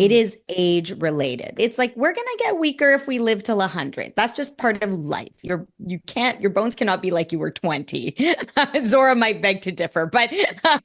It is age related. It's like we're gonna get weaker if we live till 100. That's just part of life. Your bones cannot be like you were 20. Zora might beg to differ, but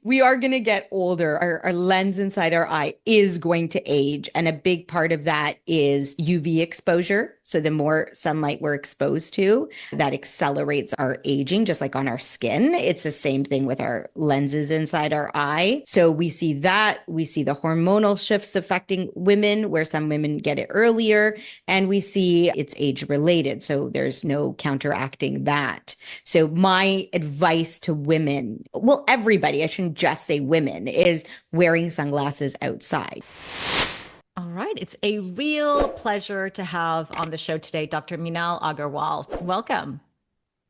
we are gonna get older. Our lens inside our eye is going to age, and a big part of that is UV exposure. So the more sunlight we're exposed to, that accelerates our aging, just like on our skin. It's the same thing with our lenses inside our eye. So we see that. We see the hormonal shifts affecting women, where some women get it earlier, and we see it's age related. So there's no counteracting that. So my advice to women, well, everybody, I shouldn't just say women, is wearing sunglasses outside. All right. It's a real pleasure to have on the show today Dr. Meenal Agarwal. Welcome.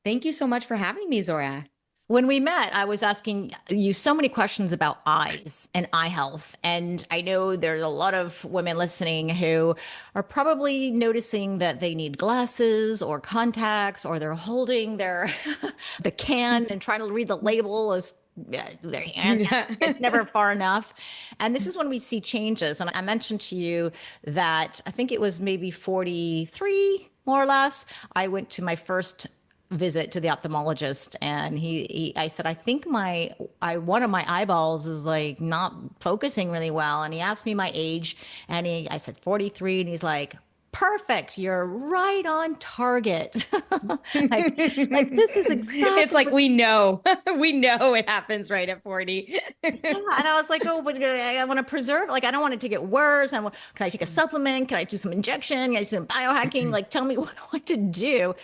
Thank you so much for having me, Zora. When we met, I was asking you so many questions about eyes and eye health. And I know there's a lot of women listening who are probably noticing that they need glasses or contacts, or they're holding their the can and trying to read the label as their hand. It's never far enough. And this is when we see changes. And I mentioned to you that I think it was maybe 43, more or less. I went to my first visit to the ophthalmologist, and I said, I think one of my eyeballs is like not focusing really well. And he asked me my age, and I said 43, and he's like, perfect, you're right on target. like this is exactly. It's like we know we know it happens right at 40. Yeah, and I was like, oh, but I want to preserve. Like, I don't want it to get worse. Can I take a supplement? Can I do some injection? Can I do some biohacking? Like, tell me what to do.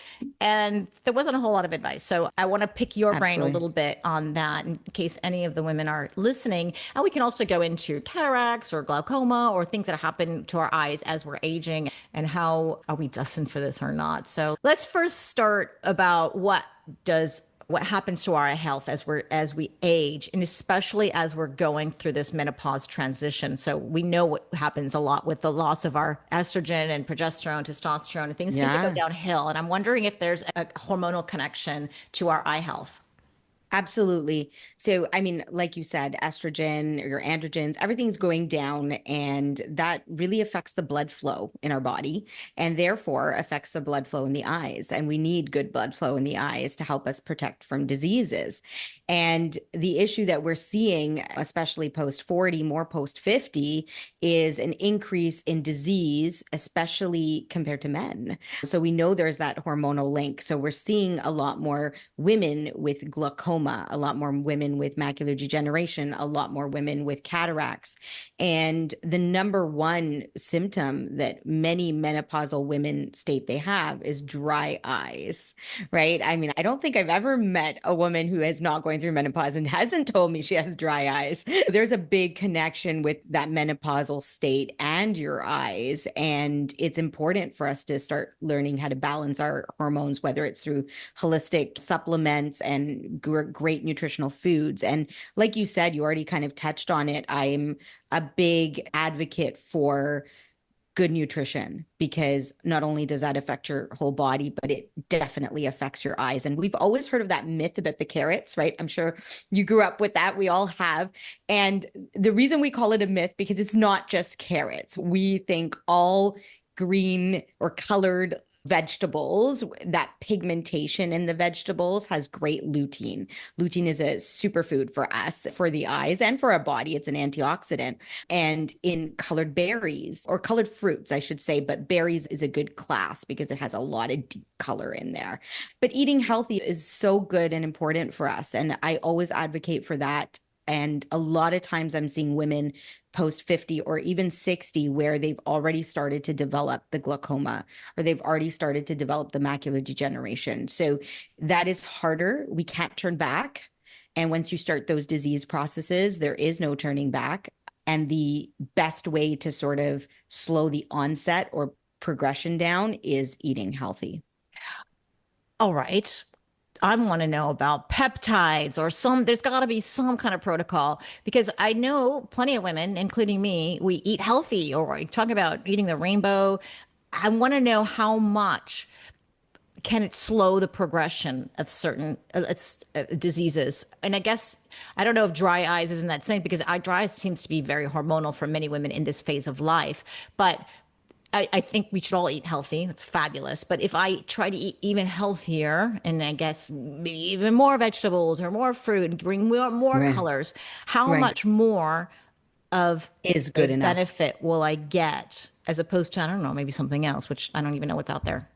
And there wasn't a whole lot of advice. So I want to pick your brain a Absolutely. little bit on that in case any of the women are listening. And we can also go into cataracts or glaucoma or things that happen to our eyes as we're aging, and how are we destined for this or not. So let's first start about what happens to our health as we age, and especially as we're going through this menopause transition. So we know what happens a lot with the loss of our estrogen and progesterone, testosterone, and things seem to go Yeah. downhill. And I'm wondering if there's a hormonal connection to our eye health. Absolutely. So, I mean, like you said, estrogen or your androgens, everything's going down, and that really affects the blood flow in our body and therefore affects the blood flow in the eyes. And we need good blood flow in the eyes to help us protect from diseases. And the issue that we're seeing, especially post 40, more post 50, is an increase in disease, especially compared to men. So we know there's that hormonal link. So we're seeing a lot more women with glaucoma, a lot more women with macular degeneration, a lot more women with cataracts. And the number one symptom that many menopausal women state they have is dry eyes, right? I mean, I don't think I've ever met a woman who is not going through menopause and hasn't told me she has dry eyes. There's a big connection with that menopausal state and your eyes. And it's important for us to start learning how to balance our hormones, whether it's through holistic supplements and great nutritional foods. And like you said, you already kind of touched on it. I'm a big advocate for good nutrition, because not only does that affect your whole body, but it definitely affects your eyes. And we've always heard of that myth about the carrots, right? I'm sure you grew up with that. We all have. And the reason we call it a myth, because it's not just carrots. We think all green or colored vegetables, that pigmentation in the vegetables has great lutein. Lutein is a superfood for us, for the eyes and for our body. It's an antioxidant. And in colored berries, or colored fruits, I should say, but berries is a good class because it has a lot of deep color in there. But eating healthy is so good and important for us. And I always advocate for that. And a lot of times I'm seeing women post 50 or even 60 where they've already started to develop the glaucoma, or they've already started to develop the macular degeneration. So that is harder. We can't turn back. And once you start those disease processes, there is no turning back. And the best way to sort of slow the onset or progression down is eating healthy. All right. I want to know about peptides or there's got to be some kind of protocol, because I know plenty of women, including me, we eat healthy, or we talk about eating the rainbow. I want to know how much can it slow the progression of certain diseases? And I guess, I don't know if dry eyes is in that same, because dry eyes seems to be very hormonal for many women in this phase of life. But I think we should all eat healthy. That's fabulous. But if I try to eat even healthier, and I guess maybe even more vegetables or more fruit and bring more Right. colors, how Right. much more of Is a good enough. benefit will I get as opposed to, I don't know, maybe something else, which I don't even know what's out there.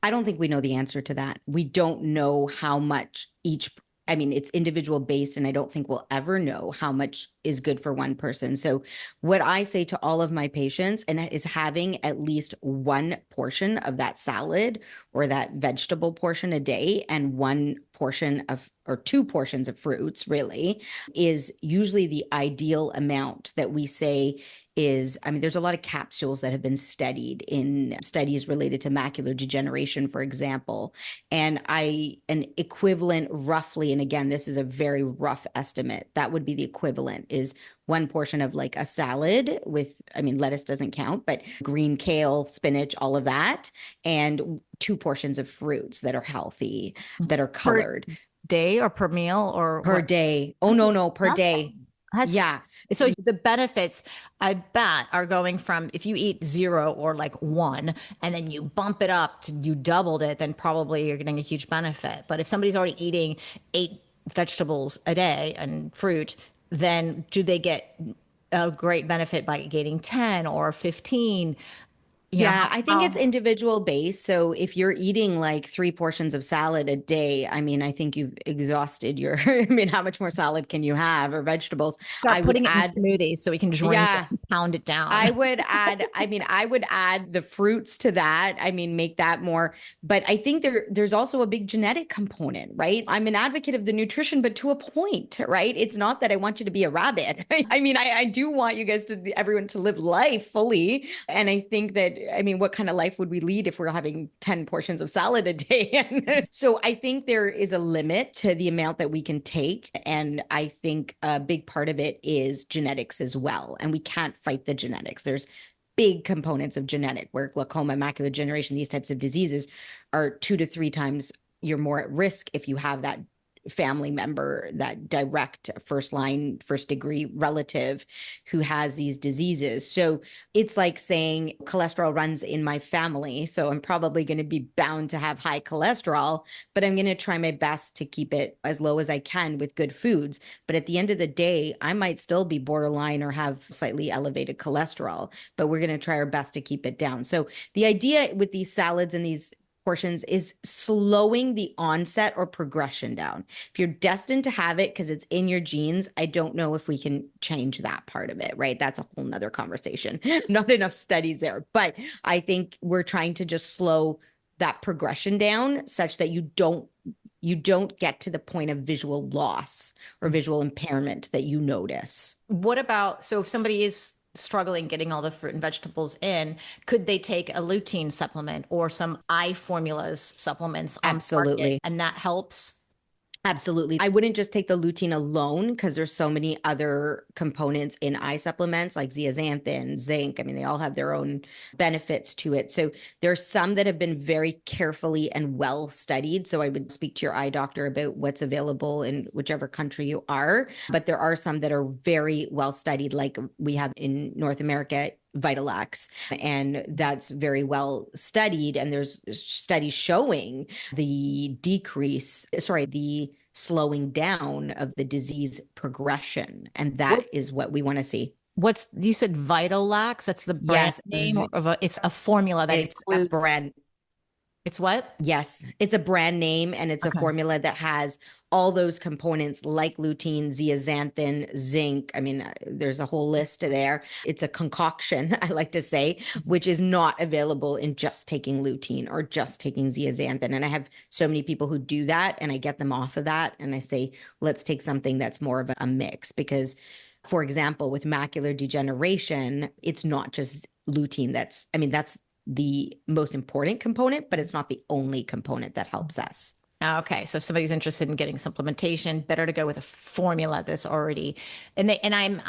I don't think we know the answer to that. We don't know how much each, I mean, it's individual based, and I don't think we'll ever know how much is good for one person. So, what I say to all of my patients and is having at least one portion of that salad or that vegetable portion a day and one portion of, or two portions of fruits really, is usually the ideal amount that we say is, I mean, there's a lot of capsules that have been studied in studies related to macular degeneration, for example. And an equivalent roughly, and again, this is a very rough estimate, that would be the equivalent is one portion of like a salad with, I mean, lettuce doesn't count, but green kale, spinach, all of that, and two portions of fruits that are healthy, that are Per colored day or per meal or per what? day. Oh, That's no, no, per day. nothing. That's Yeah. so the benefits, I bet, are going from, if you eat zero or like one, and then you bump it up to you doubled it, then probably you're getting a huge benefit. But if somebody's already eating 8 vegetables a day and fruit, then do they get a great benefit by gaining 10 or 15? You know, Yeah, I think it's individual based. So if you're eating like three portions of salad a day, I mean, I think you've exhausted your, I mean, how much more salad can you have or vegetables? I start would putting it in add, smoothies so we can drink it yeah, and pound it I down. would add, I mean, I would add the fruits to that. I mean, make that more, but I think there's also a big genetic component, right? I'm an advocate of the nutrition, but to a point, right? It's not that I want you to be a rabbit. I mean, I do want you guys to, everyone to live life fully. And I think that, I mean, what kind of life would we lead if we're having 10 portions of salad a day? So I think there is a limit to the amount that we can take. And I think a big part of it is genetics as well. And we can't fight the genetics. There's big components of genetic where glaucoma, macular degeneration, these types of diseases are 2 to 3 times you're more at risk if you have that family member, that direct first line, first degree relative who has these diseases. So it's like saying cholesterol runs in my family. So I'm probably going to be bound to have high cholesterol, but I'm going to try my best to keep it as low as I can with good foods. But at the end of the day, I might still be borderline or have slightly elevated cholesterol, but we're going to try our best to keep it down. So the idea with these salads and these portions is slowing the onset or progression down. If you're destined to have it because it's in your genes, I don't know if we can change that part of it, right? That's a whole nother conversation. Not enough studies there, but I think we're trying to just slow that progression down such that you don't get to the point of visual loss or visual impairment that you notice. What about, so if somebody is struggling getting all the fruit and vegetables in, could they take a lutein supplement or some eye formulas supplements on the market Absolutely. and that helps? Absolutely. I wouldn't just take the lutein alone because there's so many other components in eye supplements like zeaxanthin, zinc. I mean, they all have their own benefits to it. So there's some that have been very carefully and well studied. So I would speak to your eye doctor about what's available in whichever country you are. But there are some that are very well studied, like we have in North America, Vitalax, and that's very well studied. And there's studies showing the slowing down of the disease progression. And that What's is what we want to see. you said Vitalax? That's the brand Yes, name of it's a formula that it's a includes, brand. it's what? Yes, it's a brand name and it's a Okay. formula that has all those components like lutein, zeaxanthin, zinc. I mean, there's a whole list there. It's a concoction, I like to say, which is not available in just taking lutein or just taking zeaxanthin. And I have so many people who do that and I get them off of that. And I say, let's take something that's more of a mix because, for example, with macular degeneration, it's not just lutein that's the most important component, but it's not the only component that helps us. Okay, so if somebody's interested in getting supplementation, better to go with a formula that's already, and I'm,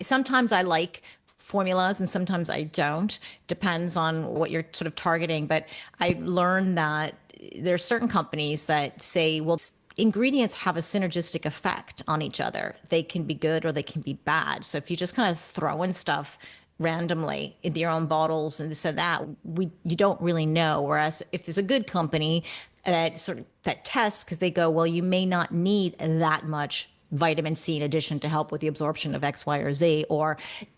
sometimes I like formulas and sometimes I don't. Depends on what you're sort of targeting. But I learned that there are certain companies that say, well, ingredients have a synergistic effect on each other. They can be good or they can be bad. So if you just kind of throw in stuff randomly in your own bottles and this and that, you don't really know. Whereas if there's a good company that sort of that tests, because they go, well, you may not need that much vitamin C in addition to help with the absorption of X, Y, or Z,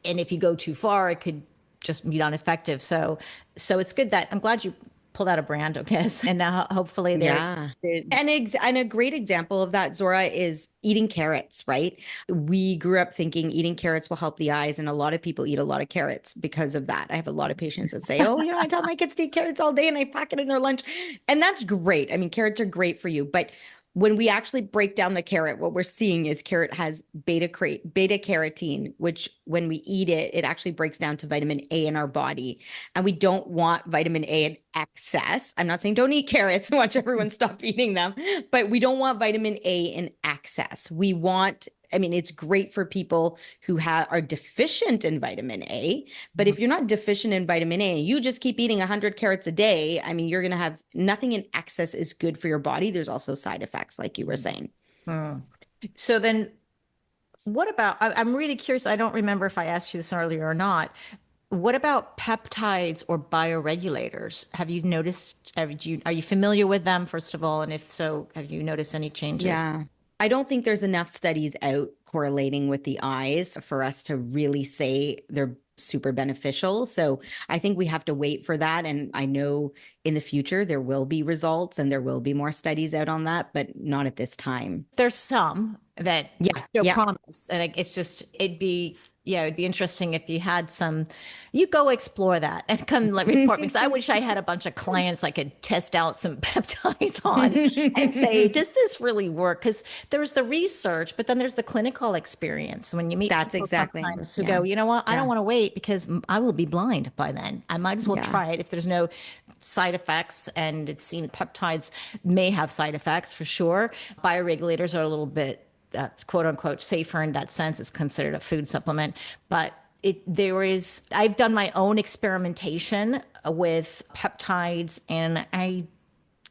and if you go too far, it could just be ineffective. So it's good that I'm glad you pulled out a brand, I guess, and now hopefully Yeah. And a great example of that, Zora, is eating carrots, right? We grew up thinking eating carrots will help the eyes, and a lot of people eat a lot of carrots because of that. I have a lot of patients that say, oh, I tell my kids to eat carrots all day and I pack it in their lunch. And that's great. I mean, carrots are great for you, but when we actually break down the carrot, what we're seeing is carrot has beta carotene, which when we eat it, it actually breaks down to vitamin A in our body. And we don't want vitamin A in excess. I'm not saying don't eat carrots and watch everyone stop eating them, but we don't want vitamin A in excess. We want, I mean, it's great for people who are deficient in vitamin A, but if you're not deficient in vitamin A, you just keep eating 100 carrots a day, I mean, you're going to have nothing in excess is good for your body. There's also side effects, like you were saying. So then what about, I'm really curious. I don't remember if I asked you this earlier or not. What about peptides or bioregulators? Have you noticed, are you familiar with them, first of all? And if so, have you noticed any changes? Yeah. I don't think there's enough studies out correlating with the eyes for us to really say they're super beneficial. So I think we have to wait for that. And I know in the future there will be results and there will be more studies out on that, but not at this time. There's some that show Yeah. promise, and it's just it'd be interesting if you had some. You go explore that and come report me, because I wish I had a bunch of clients I could test out some peptides on and say, does this really work? Because there's the research, but then there's the clinical experience. When you meet That's people exactly. sometimes who Yeah. go, you know what, I don't Yeah. want to wait because I will be blind by then. I might as well Yeah. try it if there's no side effects, and it's seen peptides may have side effects for sure. Bioregulators are a little bit quote unquote safer in that sense. It's considered a food supplement, but I've done my own experimentation with peptides, and I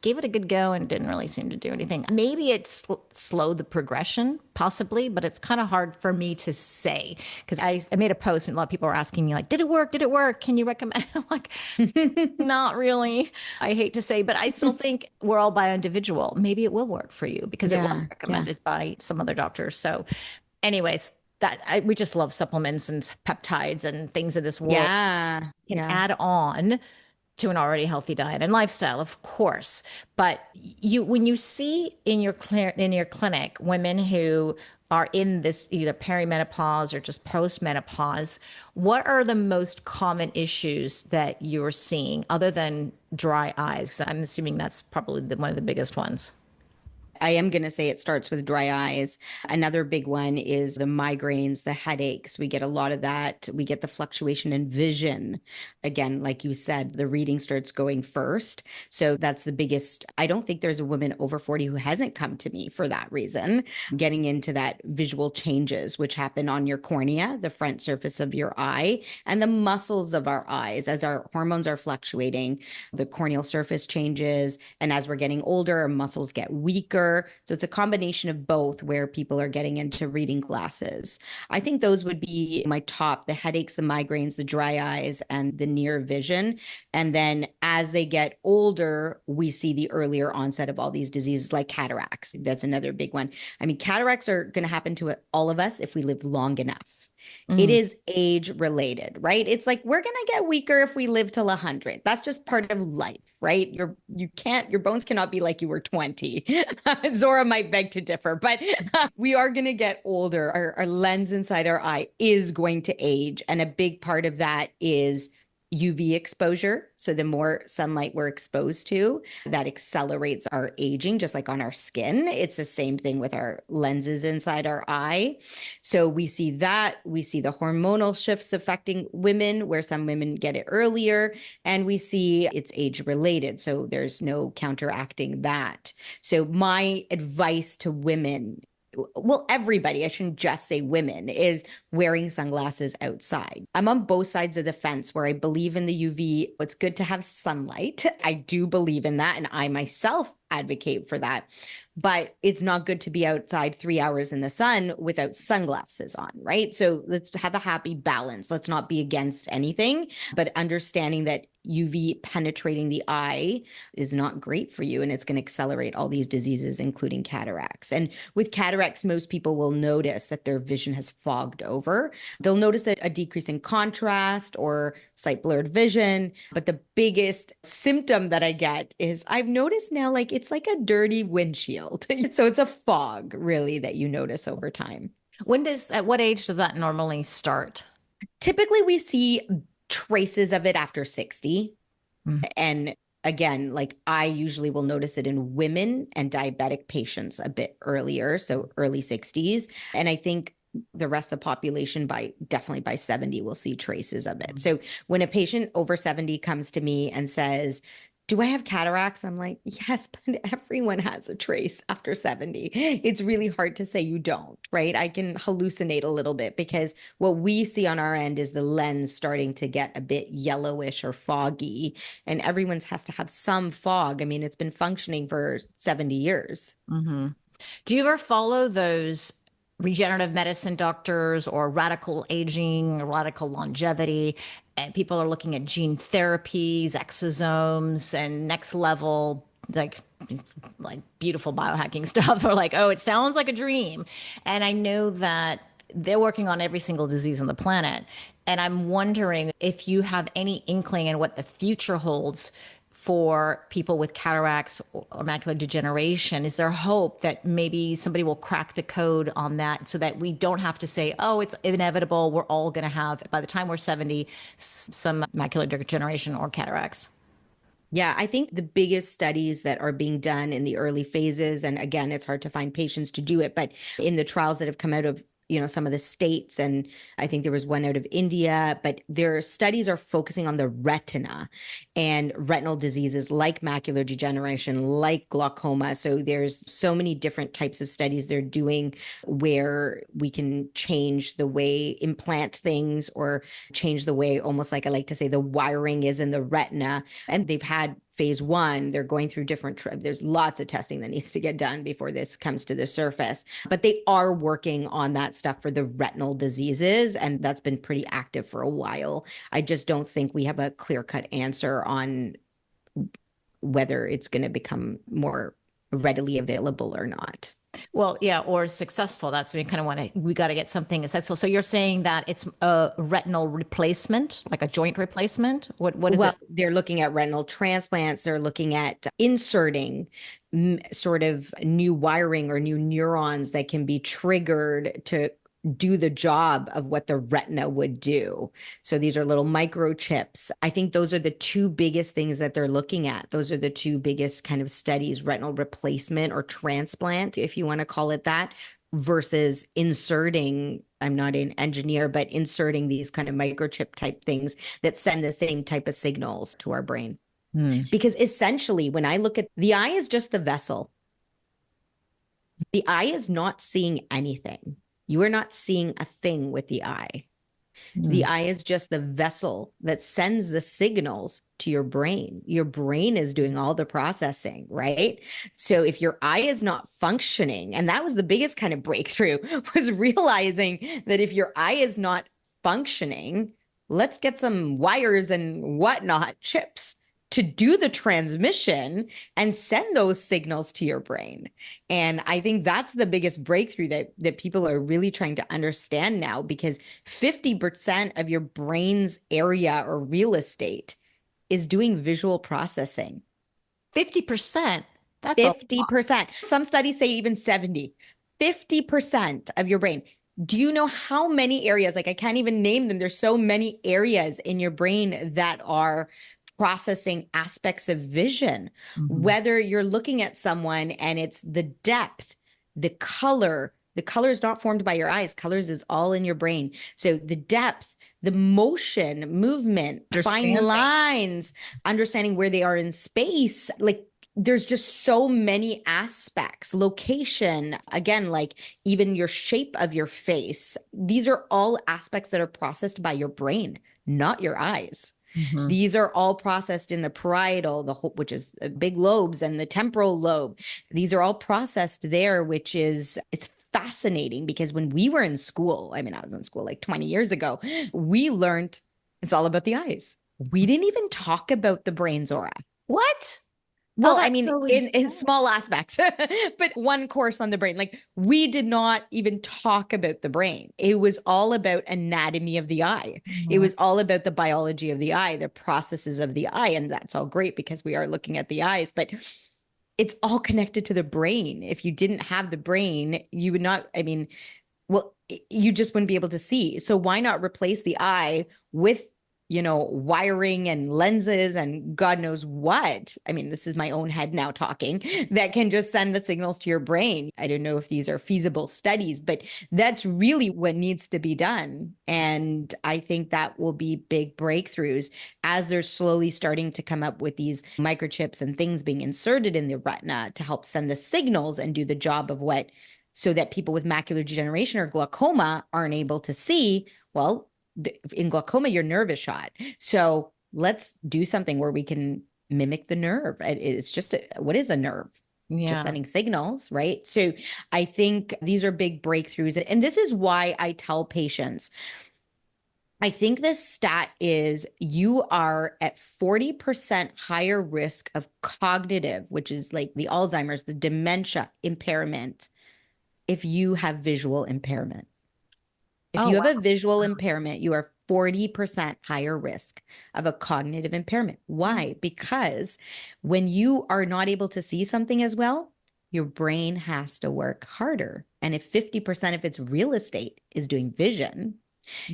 gave it a good go and didn't really seem to do anything. Maybe it slowed the progression, possibly, but it's kind of hard for me to say, because I made a post and a lot of people were asking me like, did it work? Did it work? Can you recommend? I'm like, not really. I hate to say, but I still think we're all by individual. Maybe it will work for you because it was Yeah. recommended by some other doctors. So anyways, we just love supplements and peptides and things in this world Yeah. can Yeah. add on to an already healthy diet and lifestyle, of course. But when you see in your clinic women who are in this either perimenopause or just postmenopause, what are the most common issues that you're seeing other than dry eyes? Because I'm assuming that's probably one of the biggest ones. I am going to say it starts with dry eyes. Another big one is the migraines, the headaches. We get a lot of that. We get the fluctuation in vision. Again, like you said, the reading starts going first. So that's the biggest. I don't think there's a woman over 40 who hasn't come to me for that reason, getting into that visual changes, which happen on your cornea, the front surface of your eye, and the muscles of our eyes. As our hormones are fluctuating, the corneal surface changes. And as we're getting older, our muscles get weaker. So it's a combination of both where people are getting into reading glasses. I think those would be my top: the headaches, the migraines, the dry eyes, and the near vision. And then as they get older, we see the earlier onset of all these diseases like cataracts. That's another big one. I mean, cataracts are going to happen to all of us if we live long enough. It is age related, right? It's like we're going to get weaker if we live till 100. That's just part of life, right? Your bones cannot be like you were 20. Zora might beg to differ, but we are going to get older. Our lens inside our eye is going to age. And a big part of that is UV exposure. So the more sunlight we're exposed to, that accelerates our aging, just like on our skin. It's the same thing with our lenses inside our eye. So we see that. We see the hormonal shifts affecting women, where some women get it earlier, and we see it's age related. So there's no counteracting that. So my advice to women well, everybody, I shouldn't just say women, is wearing sunglasses outside. I'm on both sides of the fence where I believe in the UV. It's good to have sunlight. I do believe in that. And I myself advocate for that. But it's not good to be outside 3 hours in the sun without sunglasses on, right? So let's have a happy balance. Let's not be against anything, but understanding that UV penetrating the eye is not great for you. And it's going to accelerate all these diseases, including cataracts. And with cataracts, most people will notice that their vision has fogged over. They'll notice a decrease in contrast or sight blurred vision. But the biggest symptom that I get is I've noticed now, like it's like a dirty windshield. So it's a fog really that you notice over time. At what age does that normally start? Typically, we see traces of it after 60. Mm. And again, like I usually will notice it in women and diabetic patients a bit earlier, so early 60s. And I think the rest of the population definitely by 70 will see traces of it. So when a patient over 70 comes to me and says, do I have cataracts? I'm like, yes, but everyone has a trace after 70. It's really hard to say you don't, right? I can hallucinate a little bit because what we see on our end is the lens starting to get a bit yellowish or foggy, and everyone's has to have some fog. I mean, it's been functioning for 70 years. Mm-hmm. Do you ever follow those regenerative medicine doctors or radical aging, or radical longevity? And people are looking at gene therapies, exosomes, and next level, like beautiful biohacking stuff. Or like, oh, it sounds like a dream. And I know that they're working on every single disease on the planet. And I'm wondering if you have any inkling in what the future holds for people with cataracts or macular degeneration. Is there hope that maybe somebody will crack the code on that so that we don't have to say, oh, it's inevitable, we're all going to have, by the time we're 70, some macular degeneration or cataracts? Yeah, I think the biggest studies that are being done in the early phases, and again, it's hard to find patients to do it, but in the trials that have come out of some of the states, and I think there was one out of India, but their studies are focusing on the retina and retinal diseases like macular degeneration, like glaucoma. So there's so many different types of studies they're doing where we can change the way implant things or change the way, almost like I like to say, the wiring is in the retina. And they've had phase 1, they're going through there's lots of testing that needs to get done before this comes to the surface, but they are working on that stuff for the retinal diseases, and that's been pretty active for a while. I just don't think we have a clear-cut answer on whether it's going to become more readily available or not. Well, yeah, or successful. That's we kind of we got to get something successful. So you're saying that it's a retinal replacement, like a joint replacement? What is it? They're looking at retinal transplants. They're looking at inserting sort of new wiring or new neurons that can be triggered to do the job of what the retina would do. So these are little microchips. I think those are the two biggest things that they're looking at. Those are the two biggest kind of studies, retinal replacement or transplant, if you want to call it that, versus inserting, I'm not an engineer, but inserting these kind of microchip type things that send the same type of signals to our brain. Because essentially, when I look at the eye is just the vessel. The eye is not seeing anything. You are not seeing a thing with the eye. The eye is just the vessel that sends the signals to your brain. Your brain is doing all the processing, right? So if your eye is not functioning, and that was the biggest kind of breakthrough, was realizing that if your eye is not functioning, let's get some wires and whatnot, chips, to do the transmission and send those signals to your brain. And I think that's the biggest breakthrough that people are really trying to understand now, because 50% of your brain's area or real estate is doing visual processing. 50%? That's 50%. Some studies say even 70. 50% of your brain. Do you know how many areas, like I can't even name them. There's so many areas in your brain that are processing aspects of vision, whether you're looking at someone and it's the depth, the color is not formed by your eyes. Colors is all in your brain. So the depth, the motion, movement, fine lines, understanding where they are in space, like there's just so many aspects, location, again, like even your shape of your face. These are all aspects that are processed by your brain, not your eyes. Mhm. These are all processed in the parietal, which is big lobes, and the temporal lobe. These are all processed there, which is, it's fascinating because when we were in school, I mean, I was in school like 20 years ago, we learned it's all about the eyes. We didn't even talk about the brain's aura. What? Oh, Well, I that's mean, so in insane. small aspects, but one course on the brain. Like we did not even talk about the brain. It was all about anatomy of the eye. It Mhm. was all about the biology of the eye, the processes of the eye. And that's all great because we are looking at the eyes, but it's all connected to the brain. If you didn't have the brain, you would not, I mean, well, you just wouldn't be able to see. So why not replace the eye with, wiring and lenses and God knows what? I mean, this is my own head now talking that can just send the signals to your brain. I don't know if these are feasible studies, but that's really what needs to be done. And I think that will be big breakthroughs as they're slowly starting to come up with these microchips and things being inserted in the retina to help send the signals and do the job of what, so that people with macular degeneration or glaucoma aren't able to see. Well, in glaucoma, your nerve is shot. So let's do something where we can mimic the nerve. It's just, what is a nerve? Just Yeah. sending signals, right? So I think these are big breakthroughs. And this is why I tell patients, I think this stat is you are at 40% higher risk of cognitive, which is like the Alzheimer's, the dementia impairment, if you have visual impairment. If Oh, you have a wow. visual impairment, you are 40% higher risk of a cognitive impairment. Why? Because when you are not able to see something as well, your brain has to work harder. And if 50% of its real estate is doing vision,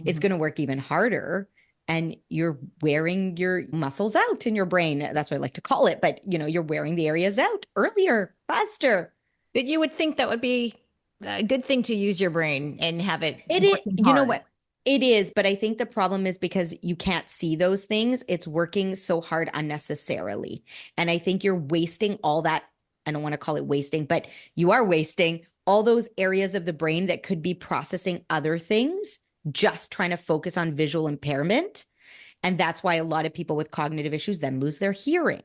it's Mhm. going to work even harder. And you're wearing your muscles out in your brain. That's what I like to call it. But you're wearing the areas out earlier, faster. But you would think that would be a good thing to use your brain and have it working You know hard. what? It is, but I think the problem is because you can't see those things, it's working so hard unnecessarily. And I think you're wasting all that. I don't want to call it wasting, but you are wasting all those areas of the brain that could be processing other things, just trying to focus on visual impairment. And that's why a lot of people with cognitive issues then lose their hearing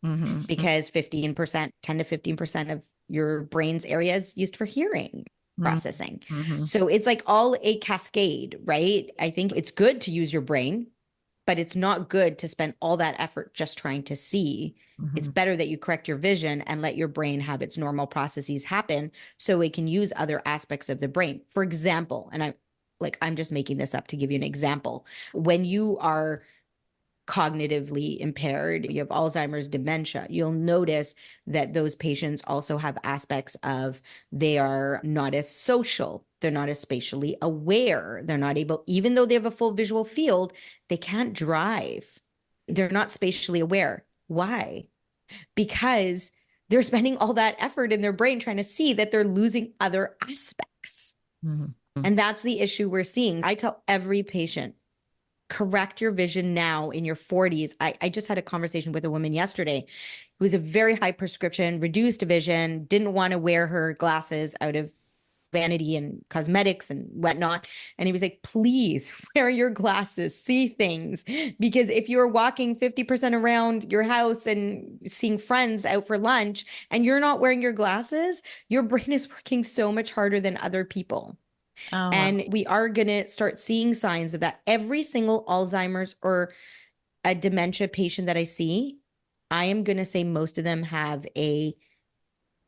Hmm. because 15%, 10 to 15% of your brain's area is used for hearing processing. Hmm. So it's like all a cascade, right? I think it's good to use your brain, but it's not good to spend all that effort just trying to see. It's Hmm. better that you correct your vision and let your brain have its normal processes happen so it can use other aspects of the brain. For example, and I'm just making this up to give you an example. When you are cognitively impaired, you have Alzheimer's, dementia, you'll notice that those patients also have aspects of they are not as social, they're not as spatially aware, they're not able, even though they have a full visual field, they can't drive. They're not spatially aware. Why? Because they're spending all that effort in their brain trying to see that they're losing other aspects. Hmm. And that's the issue we're seeing. I tell every patient, correct your vision now in your 40s. I just had a conversation with a woman yesterday who was a very high prescription, reduced vision, didn't want to wear her glasses out of vanity and cosmetics and whatnot. And he was like, please wear your glasses, see things. Because if you're walking 50% around your house and seeing friends out for lunch and you're not wearing your glasses, your brain is working so much harder than other people. Oh, wow. And we are going to start seeing signs of that. Every single Alzheimer's or a dementia patient that I see, I am going to say most of them have a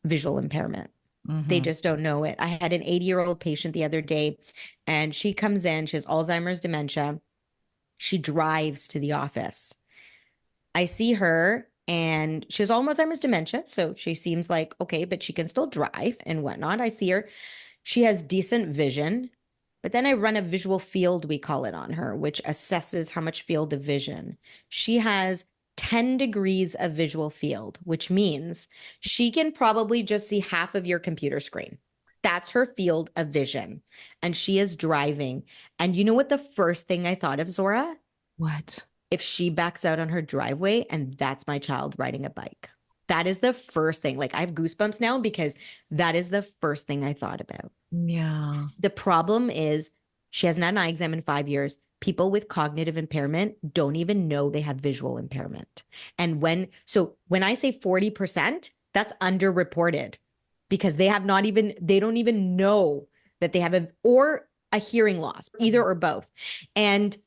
visual impairment. They Hmm. just don't know it. I had an 80-year-old patient the other day, and she comes in, she has Alzheimer's dementia. She drives to the office. I see her and she has Alzheimer's dementia. So she seems like, okay, but she can still drive and whatnot. I see her. She has decent vision, but then I run a visual field, we call it, on her, which assesses how much field of vision. She has 10 degrees of visual field, which means she can probably just see half of your computer screen. That's her field of vision. And she is driving. And you know what the first thing I thought of, Zora? What? If she backs out on her driveway and that's my child riding a bike. That is the first thing. Like I have goosebumps now because that is the first thing I thought about. Yeah. The problem is she hasn't had an eye exam in 5 years. People with cognitive impairment don't even know they have visual impairment. And when I say 40%, that's underreported because they don't even know that they have a hearing loss, either or both. And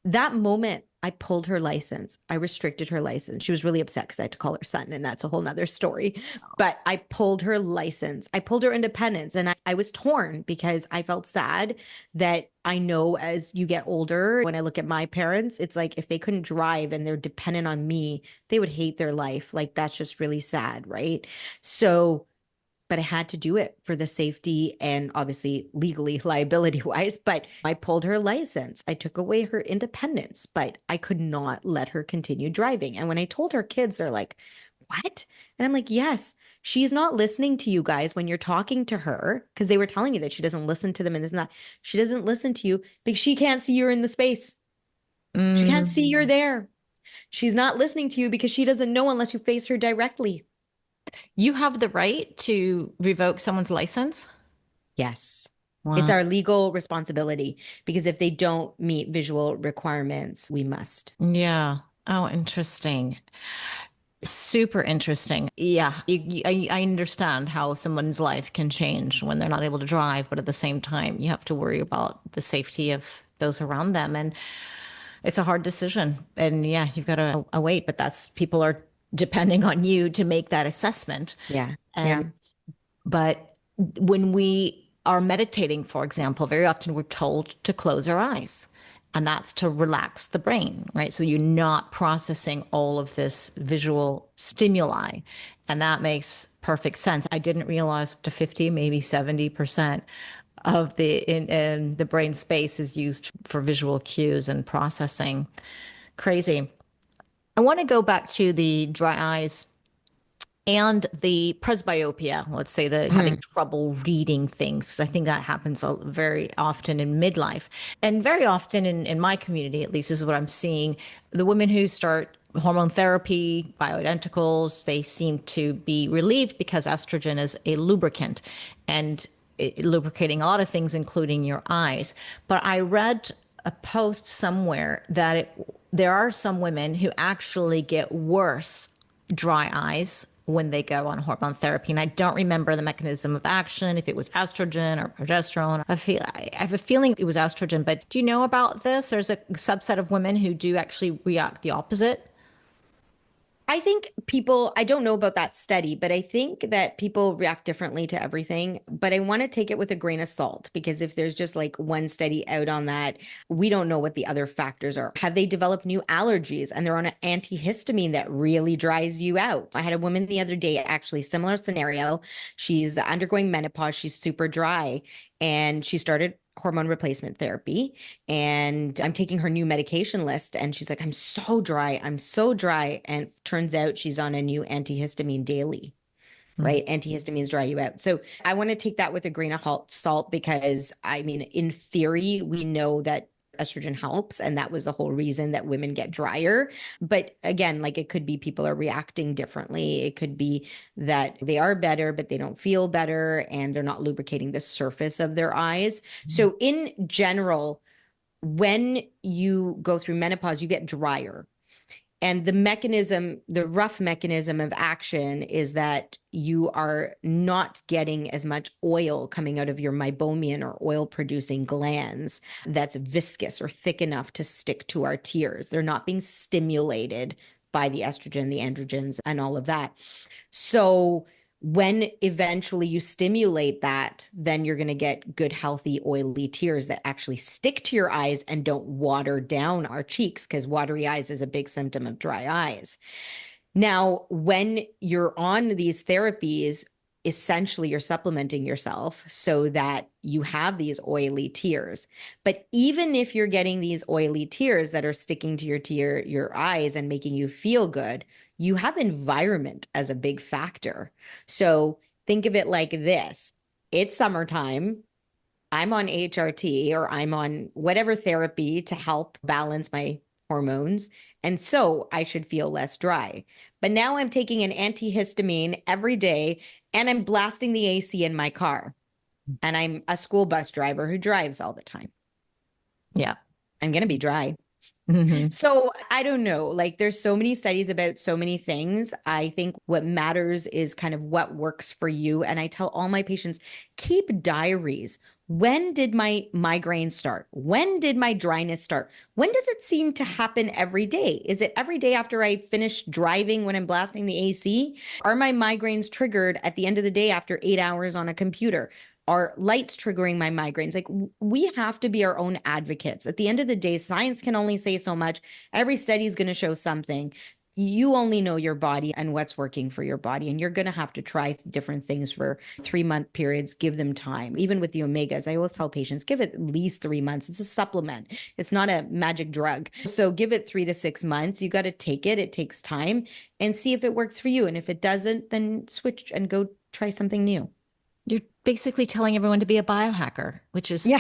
that moment, I pulled her license. I restricted her license. She was really upset because I had to call her son, and that's a whole nother story. But I pulled her license. I pulled her independence, and I was torn because I felt sad that I know as you get older, when I look at my parents, it's like if they couldn't drive and they're dependent on me, they would hate their life. Like that's just really sad, right? So but I had to do it for the safety and obviously legally liability wise. But I pulled her license. I took away her independence, but I could not let her continue driving. And when I told her kids, they're like, what? And I'm like, yes, she's not listening to you guys when you're talking to her because they were telling me that she doesn't listen to them and this and that. She doesn't listen to you because she can't see you're in the space. She can't see you're Mm. there. She's not listening to you because she doesn't know unless you face her directly. You have the right to revoke someone's license? Yes. It's Wow. our legal responsibility because if they don't meet visual requirements, we must. Yeah. Oh, interesting. Super interesting. Yeah, I understand how someone's life can change when they're not able to drive, but at the same time, you have to worry about the safety of those around them. And it's a hard decision. And yeah, you've got to wait, but that's people are depending on you to make that assessment. Yeah. Yeah. And but when we are meditating, for example, very often we're told to close our eyes. And that's to relax the brain, right? So you're not processing all of this visual stimuli. And that makes perfect sense. I didn't realize up to 50, maybe 70% of in the brain space is used for visual cues and processing. Crazy. I want to go back to the dry eyes and the presbyopia, let's say the having Mhm. trouble reading things, 'cause I think that happens very often in midlife. And very often in my community, at least, this is what I'm seeing. The women who start hormone therapy, bioidenticals, they seem to be relieved because estrogen is a lubricant and lubricating a lot of things, including your eyes. But I read a post somewhere that there are some women who actually get worse dry eyes when they go on hormone therapy. And I don't remember the mechanism of action, if it was estrogen or progesterone. I have a feeling it was estrogen, but do you know about this? There's a subset of women who do actually react the opposite. I think I don't know about that study, but I think that people react differently to everything. But I want to take it with a grain of salt because if there's just like one study out on that, we don't know what the other factors are. Have they developed new allergies and they're on an antihistamine that really dries you out? I had a woman the other day, actually, similar scenario. She's undergoing menopause, she's super dry, and she started hormone replacement therapy and I'm taking her new medication list and she's like, I'm so dry. I'm so dry. And turns out she's on a new antihistamine daily, right? Antihistamines dry you out. So I want to take that with a grain of salt because I mean, in theory, we know that estrogen helps. And that was the whole reason that women get drier. But again, like it could be people are reacting differently. It could be that they are better, but they don't feel better and they're not lubricating the surface of their eyes. So in general, when you go through menopause, you get drier. And the rough mechanism of action is that you are not getting as much oil coming out of your meibomian or oil producing glands that's viscous or thick enough to stick to our tears. They're not being stimulated by the estrogen, the androgens, and all of that. So when eventually you stimulate that, then you're going to get good, healthy, oily tears that actually stick to your eyes and don't water down our cheeks because watery eyes is a big symptom of dry eyes. Now, when you're on these therapies, essentially you're supplementing yourself so that you have these oily tears. But even if you're getting these oily tears that are sticking to your eyes and making you feel good, you have environment as a big factor. So think of it like this. It's summertime. I'm on HRT or I'm on whatever therapy to help balance my hormones. And so I should feel less dry. But now I'm taking an antihistamine every day and I'm blasting the AC in my car. And I'm a school bus driver who drives all the time. Yeah. I'm going to be dry. Mm-hmm. So I don't know. Like there's so many studies about so many things. I think what matters is kind of what works for you. And I tell all my patients, keep diaries. When did my migraine start? When did my dryness start? When does it seem to happen every day? Is it every day after I finish driving when I'm blasting the AC? Are my migraines triggered at the end of the day after 8 hours on a computer? Are lights triggering my migraines? Like we have to be our own advocates. At the end of the day, science can only say so much. Every study is going to show something. You only know your body and what's working for your body. And you're going to have to try different things for 3-month periods. Give them time. Even with the omegas, I always tell patients, give it at least 3 months. It's a supplement. It's not a magic drug. So give it 3 to 6 months. You got to take it. It takes time and see if it works for you. And if it doesn't, then switch and go try something new. You're basically telling everyone to be a biohacker, which is, Yeah.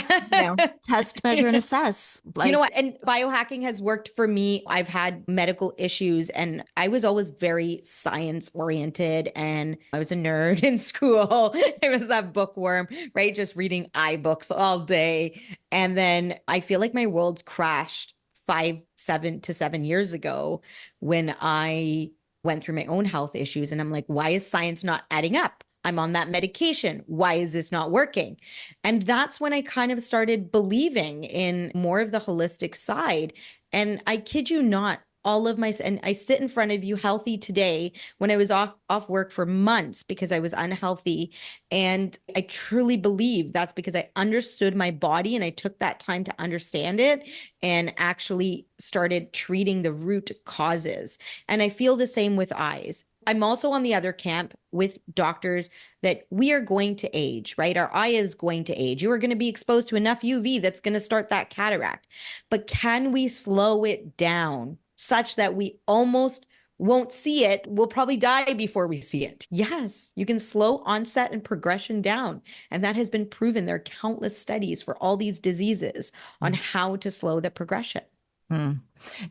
test, measure, and assess. Like, You know what? And biohacking has worked for me. I've had medical issues and I was always very science oriented and I was a nerd in school. I was that bookworm, right? Just reading iBooks all day. And then I feel like my world crashed 7 years ago when I went through my own health issues. And I'm like, why is science not adding up? I'm on that medication. Why is this not working? And that's when I kind of started believing in more of the holistic side. And I kid you not, and I sit in front of you healthy today when I was off work for months because I was unhealthy. And I truly believe that's because I understood my body and I took that time to understand it and actually started treating the root causes. And I feel the same with eyes. I'm also on the other camp with doctors that we are going to age, right? Our eye is going to age. You are going to be exposed to enough UV that's going to start that cataract. But can we slow it down such that we almost won't see it? We'll probably die before we see it. Yes, you can slow onset and progression down. And that has been proven. There are countless studies for all these diseases on how to slow the progression.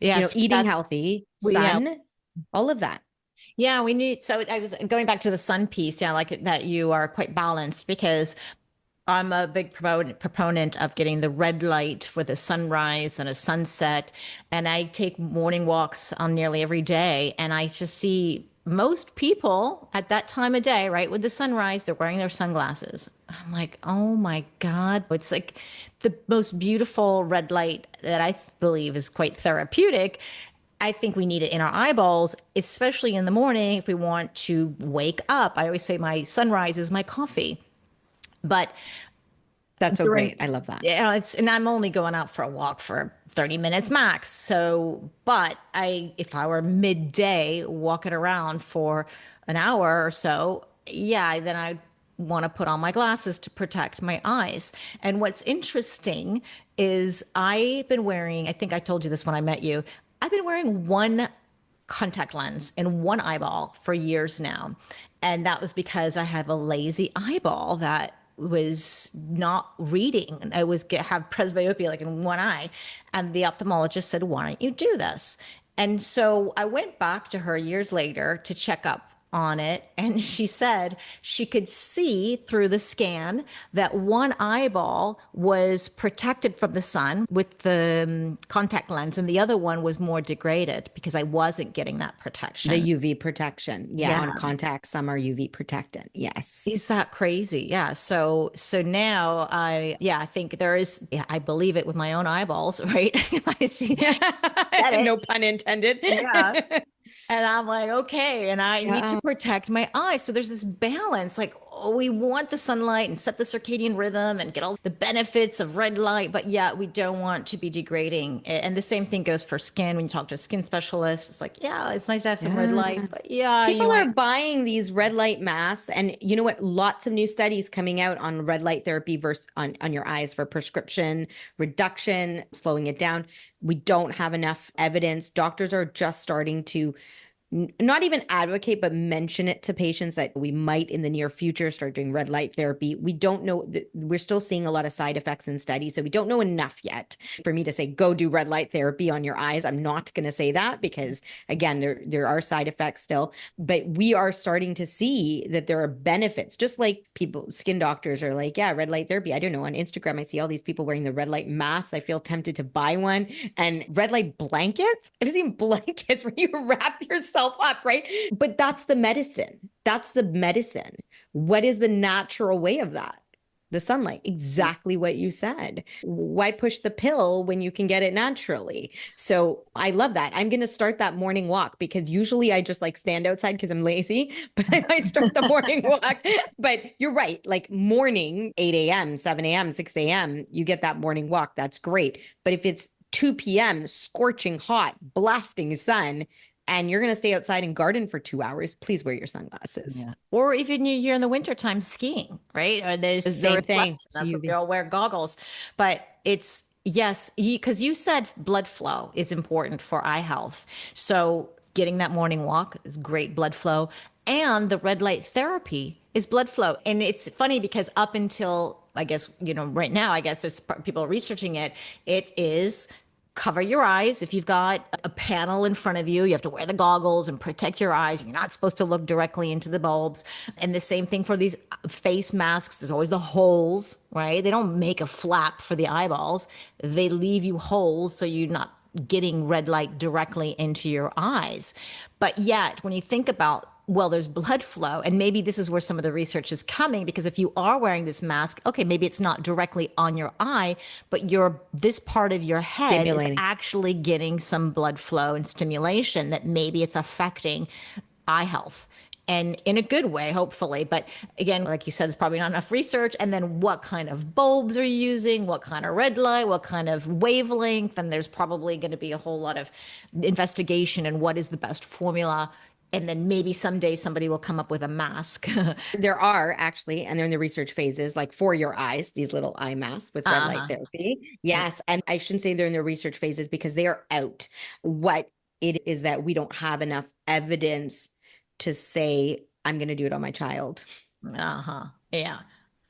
Yes, Eating healthy, sun, all of that. Yeah, we need. So I was going back to the sun piece. Yeah, like that you are quite balanced because I'm a big proponent of getting the red light for the sunrise and a sunset. And I take morning walks on nearly every day. And I just see most people at that time of day, right, with the sunrise, they're wearing their sunglasses. I'm like, oh my God. It's like the most beautiful red light that I believe is quite therapeutic. I think we need it in our eyeballs, especially in the morning if we want to wake up. I always say my sunrise is my coffee. But that's so great. I love that. Yeah, and I'm only going out for a walk for 30 minutes max. So, but if I were midday walking around for an hour or so, yeah, then I want to put on my glasses to protect my eyes. And what's interesting is I've been wearing, I think I told you this when I met you, I've been wearing one contact lens in one eyeball for years now. And that was because I have a lazy eyeball that was not reading. I have presbyopia like in one eye. And the ophthalmologist said, why don't you do this? And so I went back to her years later to check up on it. And she said she could see through the scan that one eyeball was protected from the sun with the contact lens and the other one was more degraded because I wasn't getting that protection. The UV protection. Yeah. On contacts, some are UV protected. Yes. Is that crazy? Yeah. So now I think there is, I believe it with my own eyeballs, right? I see. No pun intended. Yeah. And I'm like, okay, and I need to protect my eyes. So there's this balance, like, oh, we want the sunlight and set the circadian rhythm and get all the benefits of red light, but yeah, we don't want to be degrading. And the same thing goes for skin. When you talk to a skin specialist, it's like, yeah, it's nice to have some red light, but yeah. People are buying these red light masks. And you know what? Lots of new studies coming out on red light therapy versus on your eyes for prescription reduction, slowing it down. We don't have enough evidence. Doctors are just starting to not even advocate, but mention it to patients that we might in the near future start doing red light therapy. We don't know, we're still seeing a lot of side effects in studies. So we don't know enough yet for me to say, go do red light therapy on your eyes. I'm not going to say that because again, there are side effects still, but we are starting to see that there are benefits, just like people, skin doctors are like, yeah, red light therapy. I don't know, on Instagram, I see all these people wearing the red light masks. I feel tempted to buy one. And red light blankets. I've seen blankets where you wrap yourself up, right? But that's the medicine. That's the medicine. What is the natural way of that? The sunlight, exactly what you said. Why push the pill when you can get it naturally? So I love that. I'm going to start that morning walk because usually I just like stand outside because I'm lazy, but I might start the morning walk. But you're right. Like morning, 8 a.m., 7 a.m., 6 a.m., you get that morning walk. That's great. But if it's 2 p.m., scorching hot, blasting sun, and you're going to stay outside and garden for 2 hours, please wear your sunglasses. Yeah. Or even you're in the wintertime skiing, right? Or there's the Same thing. reflection. That's what we all wear goggles. But it's, yes, because you said blood flow is important for eye health. So getting that morning walk is great blood flow. And the red light therapy is blood flow. And it's funny because up until, I guess, right now, I guess there's people researching it. It is cover your eyes. If you've got a panel in front of you, you have to wear the goggles and protect your eyes. You're not supposed to look directly into the bulbs. And the same thing for these face masks. There's always the holes, right? They don't make a flap for the eyeballs. They leave you holes so you're not getting red light directly into your eyes. But yet, when you think about, well, there's blood flow, and maybe this is where some of the research is coming, because if you are wearing this mask, okay, maybe it's not directly on your eye, but this part of your head is actually getting some blood flow and stimulation that maybe it's affecting eye health. And in a good way, hopefully. But again, like you said, there's probably not enough research. And then what kind of bulbs are you using? What kind of red light? What kind of wavelength? And there's probably going to be a whole lot of investigation and what is the best formula. And then maybe someday somebody will come up with a mask. There are actually, and they're in the research phases, like for your eyes, these little eye masks with red light therapy. Yes. And I shouldn't say they're in the research phases because they are out. What it is that we don't have enough evidence to say, I'm going to do it on my child. Yeah.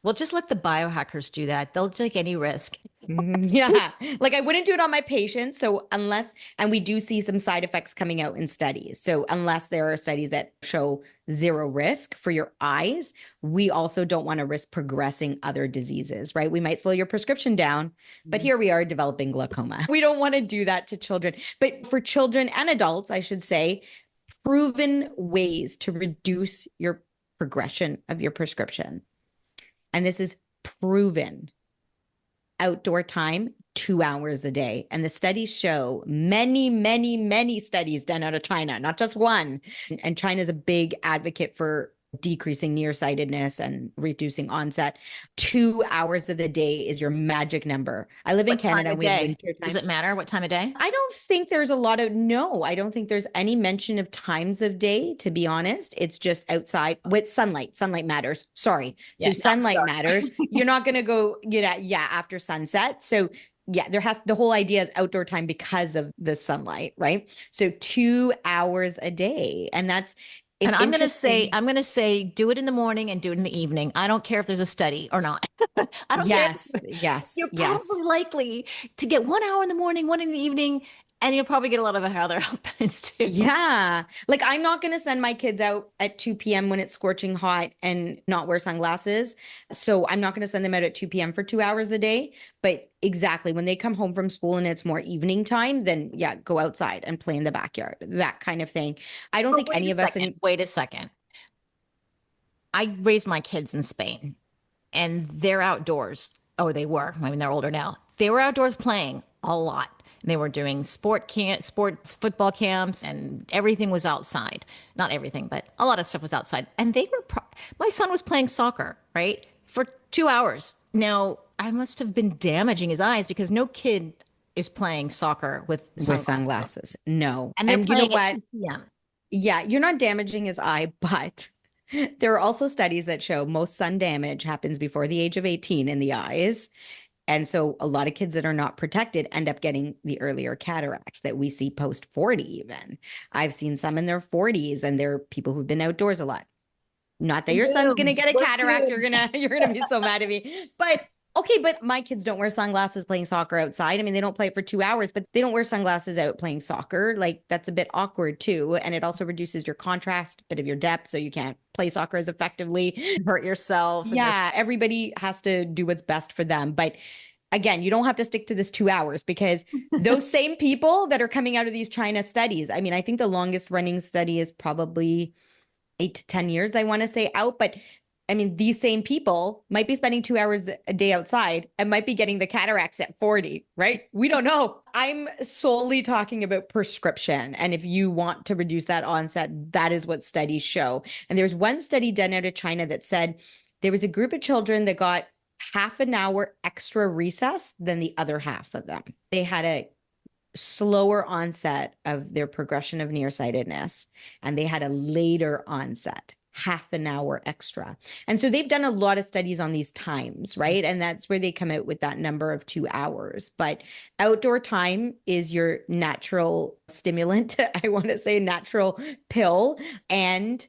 Well, just let the biohackers do that. They'll take any risk. Yeah. Like I wouldn't do it on my patients. So and we do see some side effects coming out in studies. So unless there are studies that show zero risk for your eyes, we also don't want to risk progressing other diseases, right? We might slow your prescription down, but here we are developing glaucoma. We don't want to do that to children. But for children and adults, I should say, proven ways to reduce your progression of your prescription. And this is proven. Outdoor time, 2 hours a day. And the studies show many, many, many studies done out of China, not just one. And China is a big advocate for decreasing nearsightedness and reducing onset. 2 hours of the day is your magic number. I live in Canada. Does it matter what time of day? I don't think there's I don't think there's any mention of times of day, to be honest. It's just outside with sunlight. Sunlight matters. Sorry. So sunlight matters. You're not going to go, after sunset. So yeah, the whole idea is outdoor time because of the sunlight, right? So 2 hours a day. And and I'm going to say, do it in the morning and do it in the evening. I don't care if there's a study or not. I don't care. Yes. You're probably likely to get 1 hour in the morning, one in the evening, and you'll probably get a lot of other health benefits too. Yeah. Like I'm not going to send my kids out at 2 p.m. when it's scorching hot and not wear sunglasses. So I'm not going to send them out at 2 p.m. for 2 hours a day. But exactly when they come home from school and it's more evening time, then go outside and play in the backyard, that kind of thing. I don't think any of us. Wait a second. I raised my kids in Spain and they're outdoors. Oh, they were. I mean, they're older now. They were outdoors playing a lot. They were doing sport football camps, and everything was outside. Not everything, but a lot of stuff was outside. And my son was playing soccer, right? For 2 hours. Now, I must have been damaging his eyes because no kid is playing soccer with sunglasses. No. And you know what? Yeah, you're not damaging his eye, but there are also studies that show most sun damage happens before the age of 18 in the eyes. And so a lot of kids that are not protected end up getting the earlier cataracts that we see post 40 even. I've seen some in their 40s, and they're people who've been outdoors a lot. Not that We're your son's going to doomed. get a We're cataract. You're doomed. going to you're going to be so mad at me. But okay, but my kids don't wear sunglasses playing soccer outside. I mean, they don't play for 2 hours, but they don't wear sunglasses out playing soccer. Like, that's a bit awkward too. And it also reduces your contrast, a bit of your depth, so you can't play soccer as effectively. Hurt yourself. Yeah, everybody has to do what's best for them. But again, you don't have to stick to this 2 hours, because those same people that are coming out of these China studies, I mean, I think the longest running study is probably 8 to 10 years, I want to say, out. But I mean, these same people might be spending 2 hours a day outside and might be getting the cataracts at 40, right? We don't know. I'm solely talking about prescription. And if you want to reduce that onset, that is what studies show. And there's one study done out of China that said there was a group of children that got half an hour extra recess than the other half of them. They had a slower onset of their progression of nearsightedness, and they had a later onset, half an hour extra. And so they've done a lot of studies on these times, right? And that's where they come out with that number of 2 hours. But outdoor time is your natural stimulant, I want to say natural pill, and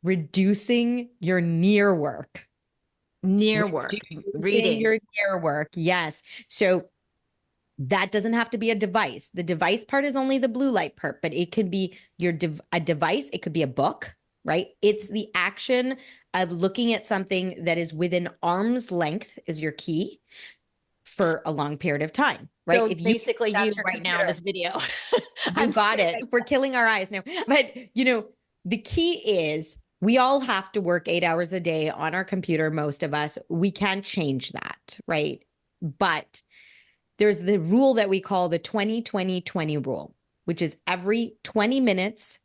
reducing your near work. Near work, reading. Your near work, yes. So that doesn't have to be a device. The device part is only the blue light part, but it could be a device. It could be a book, right? It's the action of looking at something that is within arm's length is your key for a long period of time, right? So if basically you that's your right now in this video. you got it. We're killing our eyes now. But the key is we all have to work 8 hours a day on our computer, most of us. We can't change that, right? But there's the rule that we call the 20-20-20 rule, which is every 20 minutes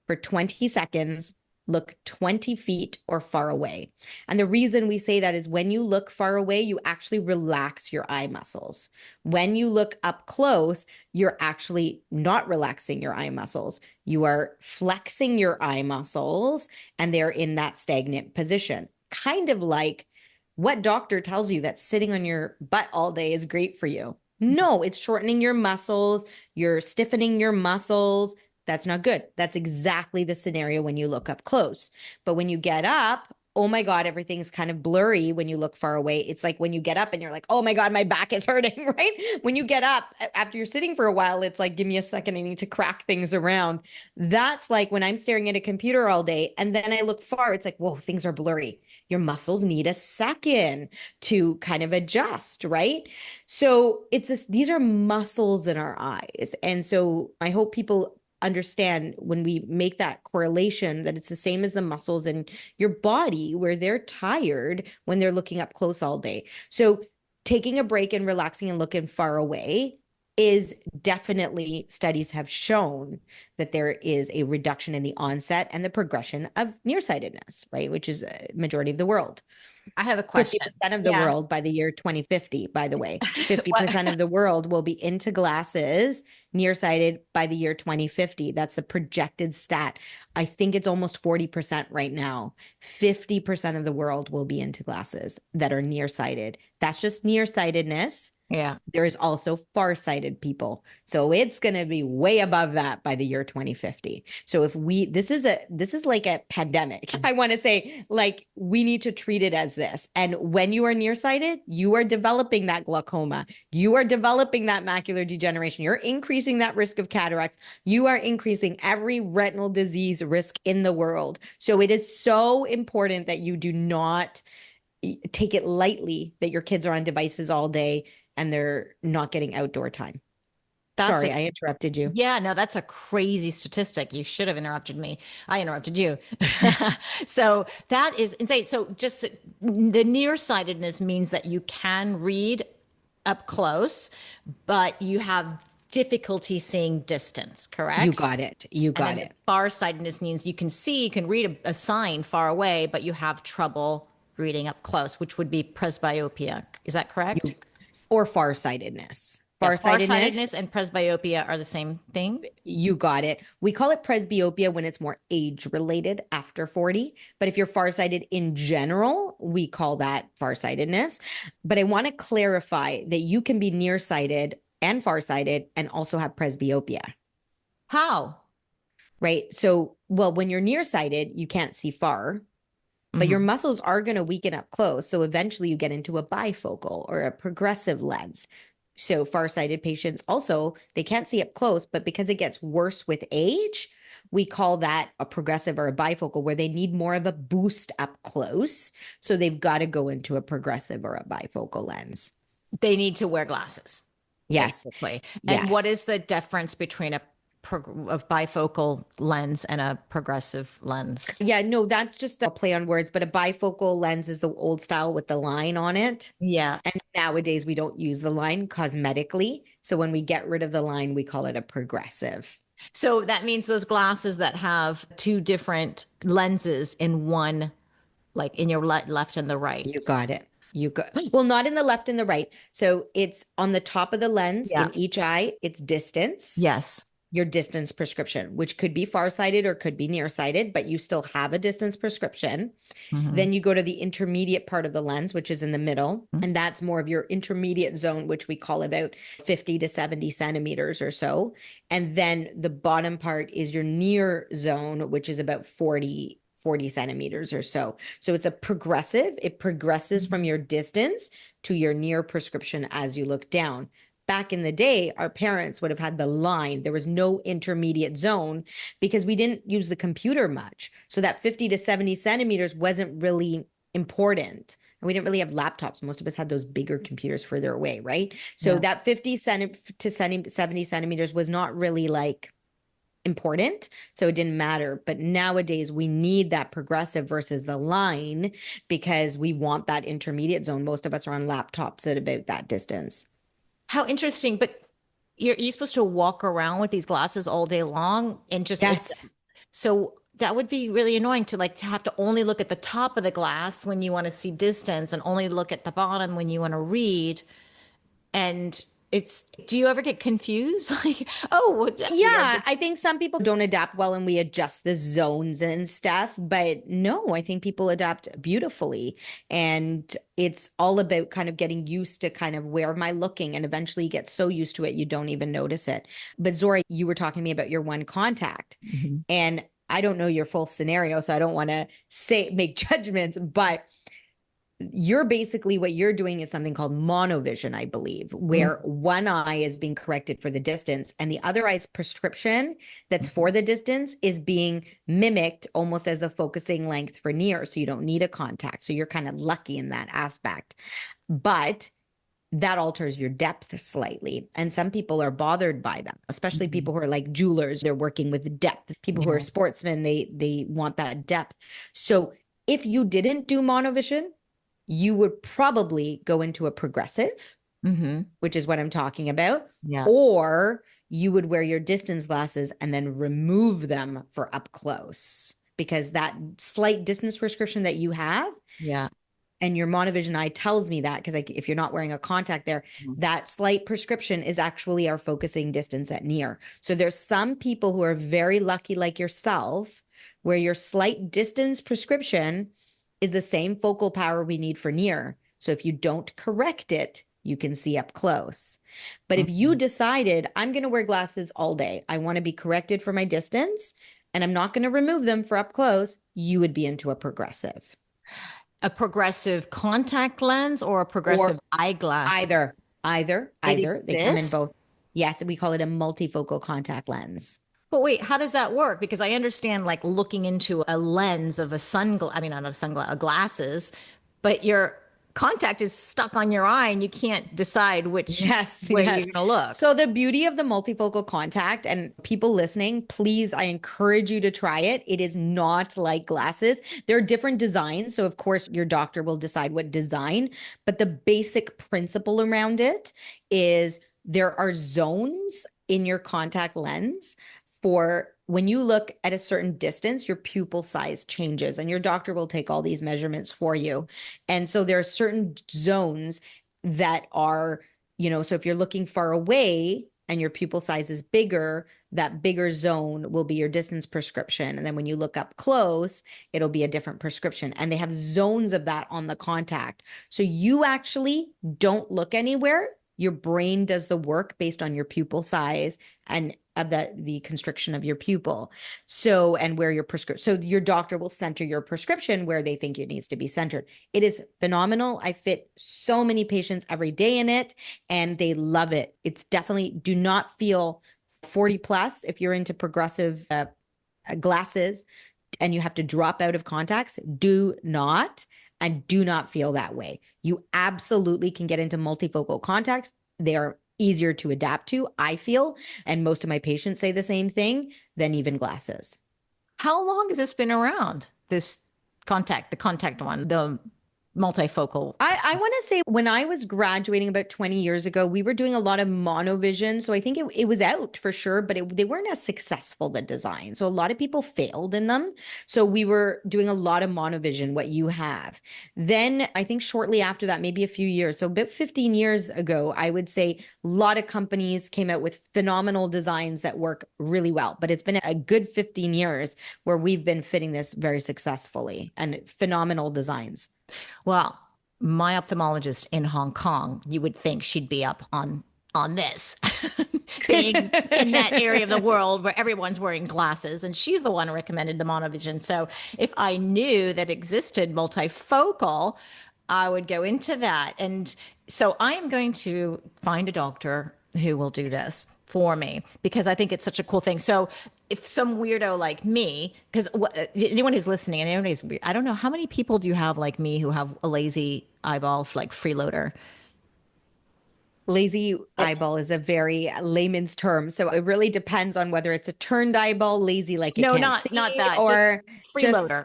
for 20 seconds, look 20 feet or far away. And the reason we say that is when you look far away, you actually relax your eye muscles. When you look up close, you're actually not relaxing your eye muscles. You are flexing your eye muscles, and they're in that stagnant position. Kind of like, what doctor tells you that sitting on your butt all day is great for you? No, it's shortening your muscles. You're stiffening your muscles. That's not good. That's exactly the scenario when you look up close. But when you get up, oh my God, everything's kind of blurry when you look far away. It's like when you get up and you're like, oh my God, my back is hurting, right? When you get up after you're sitting for a while, it's like, give me a second, I need to crack things around. That's like when I'm staring at a computer all day and then I look far, it's like, whoa, things are blurry. Your muscles need a second to kind of adjust, right? So these are muscles in our eyes. And so I hope people understand when we make that correlation that it's the same as the muscles in your body where they're tired when they're looking up close all day. So taking a break and relaxing and looking far away is definitely, studies have shown that there is a reduction in the onset and the progression of nearsightedness, right? Which is a majority of the world. I have a question. 50% of the world by the year 2050, by the way. 50% of the world will be into glasses, nearsighted by the year 2050. That's the projected stat. I think it's almost 40% right now. 50% of the world will be into glasses that are nearsighted. That's just nearsightedness. Yeah. There is also far-sighted people. So it's going to be way above that by the year 2050. So this is like a pandemic. I want to say, like, we need to treat it as this. And when you are nearsighted, you are developing that glaucoma. You are developing that macular degeneration. You're increasing that risk of cataracts. You are increasing every retinal disease risk in the world. So it is so important that you do not take it lightly that your kids are on devices all day and they're not getting outdoor time. Sorry, I interrupted you. Yeah, no, that's a crazy statistic. You should have interrupted me. I interrupted you. So that is insane. So just the nearsightedness means that you can read up close, but you have difficulty seeing distance, correct? You got it. You got it. Farsightedness means you can see, you can read a sign far away, but you have trouble reading up close, which would be presbyopia. Is that correct? Or farsightedness. Yeah, Farsightedness, farsightedness and presbyopia are the same thing. you got it. We call it presbyopia when it's more age related after 40. But if you're farsighted in general, we call that farsightedness. But I want to clarify that you can be nearsighted and farsighted and also have presbyopia, How? right? So, well, when you're nearsighted, you can't see far, but your muscles are going to weaken up close. So eventually you get into a bifocal or a progressive lens. So farsighted patients also, they can't see up close, but because it gets worse with age, we call that a progressive or a bifocal where they need more of a boost up close. So they've got to go into a progressive or a bifocal lens. They need to wear glasses, Yes. basically. And what Yes. is the difference between a bifocal lens and a progressive lens? Yeah, no, that's just a play on words, but a bifocal lens is the old style with the line on it. Yeah. And nowadays we don't use the line cosmetically. So when we get rid of the line, we call it a progressive. So that means those glasses that have two different lenses in one, like in your left and the right. You got it. You got, well, not in the left and the right. So it's on the top of the lens Yeah. in each eye, it's distance. Yes. Your distance prescription, which could be farsighted or could be nearsighted, but you still have a distance prescription. Then you go to the intermediate part of the lens, which is in the middle. And that's more of your intermediate zone, which we call about 50 to 70 centimeters or so. And then the bottom part is your near zone, which is about 40 centimeters or so. So it's a progressive. It progresses from your distance to your near prescription as you look down. Back in the day, our parents would have had the line. There was no intermediate zone because we didn't use the computer much. So that 50 to 70 centimeters wasn't really important. And we didn't really have laptops. Most of us had those bigger computers further away, right? So that 50 to 70 centimeters was not really like important. So it didn't matter. But nowadays we need that progressive versus the line because we want that intermediate zone. Most of us are on laptops at about that distance. How interesting. But you're supposed to walk around with these glasses all day long and just, Yes. so that would be really annoying to have to only look at the top of the glass when you want to see distance and only look at the bottom when you want to read. And do you ever get confused? Like, oh, Yeah, I think some people don't adapt well and we adjust the zones and stuff, but no, I think people adapt beautifully. And it's all about kind of getting used to kind of where am I looking? And eventually you get so used to it, you don't even notice it. But Zora, you were talking to me about your one contact and I don't know your full scenario, so I don't want to make judgments, but you're basically what you're doing is something called monovision, I believe, where one eye is being corrected for the distance and the other eye's prescription that's for the distance is being mimicked almost as the focusing length for near. So you don't need a contact. So you're kind of lucky in that aspect. But that alters your depth slightly. And some people are bothered by them, especially people who are like jewelers. They're working with depth. People who are sportsmen, they want that depth. So if you didn't do monovision, you would probably go into a progressive, which is what I'm talking about. Yeah. Or you would wear your distance glasses and then remove them for up close because that slight distance prescription that you have. Yeah. And your monovision eye tells me that because if you're not wearing a contact there, that slight prescription is actually our focusing distance at near. So there's some people who are very lucky like yourself where your slight distance prescription is the same focal power we need for near. So if you don't correct it, you can see up close. But if you decided, I'm going to wear glasses all day, I want to be corrected for my distance, and I'm not going to remove them for up close, you would be into a progressive. A progressive contact lens or a progressive eyeglass? Either. They come in exists? both. Yes, we call it a multifocal contact lens. But wait, how does that work? Because I understand like looking into a lens of a I mean, not a sunglass, glasses, but your contact is stuck on your eye and you can't decide which way you're going to look. So the beauty of the multifocal contact, and people listening, please, I encourage you to try it. It is not like glasses. There are different designs. So of course your doctor will decide what design, but the basic principle around it is there are zones in your contact lens for when you look at a certain distance, your pupil size changes and your doctor will take all these measurements for you. And so there are certain zones that are So if you're looking far away and your pupil size is bigger, that bigger zone will be your distance prescription. And then when you look up close, it'll be a different prescription. And they have zones of that on the contact. So you actually don't look anywhere. Your brain does the work based on your pupil size and of the constriction of your pupil. So, and where your prescription, so your doctor will center your prescription where they think it needs to be centered. It is phenomenal. I fit so many patients every day in it and they love it. It's definitely, do not feel 40 plus if you're into progressive glasses and you have to drop out of contacts. Do not, and do not feel that way. You absolutely can get into multifocal contacts. They are easier to adapt to, I feel, and most of my patients say the same thing, than even glasses. How long has this been around? This the contact one, the multifocal. I want to say when I was graduating about 20 years ago, we were doing a lot of monovision. So I think it was out for sure, but they weren't as successful, the design. So a lot of people failed in them. So we were doing a lot of monovision, what you have. Then I think shortly after that, maybe a few years, so about 15 years ago, I would say a lot of companies came out with phenomenal designs that work really well. But it's been a good 15 years where we've been fitting this very successfully and phenomenal designs. Well, my ophthalmologist in Hong Kong, you would think she'd be up on this, being in that area of the world where everyone's wearing glasses, and she's the one who recommended the Monovision. So if I knew that existed multifocal, I would go into that. And so I am going to find a doctor who will do this for me because I think it's such a cool thing. So if some weirdo like me, because anyone who's listening and anyone who's weird, I don't know, how many people do you have like me who have a lazy eyeball, like freeloader? Lazy eyeball is a very layman's term. So it really depends on whether it's a turned eyeball, lazy like it No, can't see, not that, or just freeloader.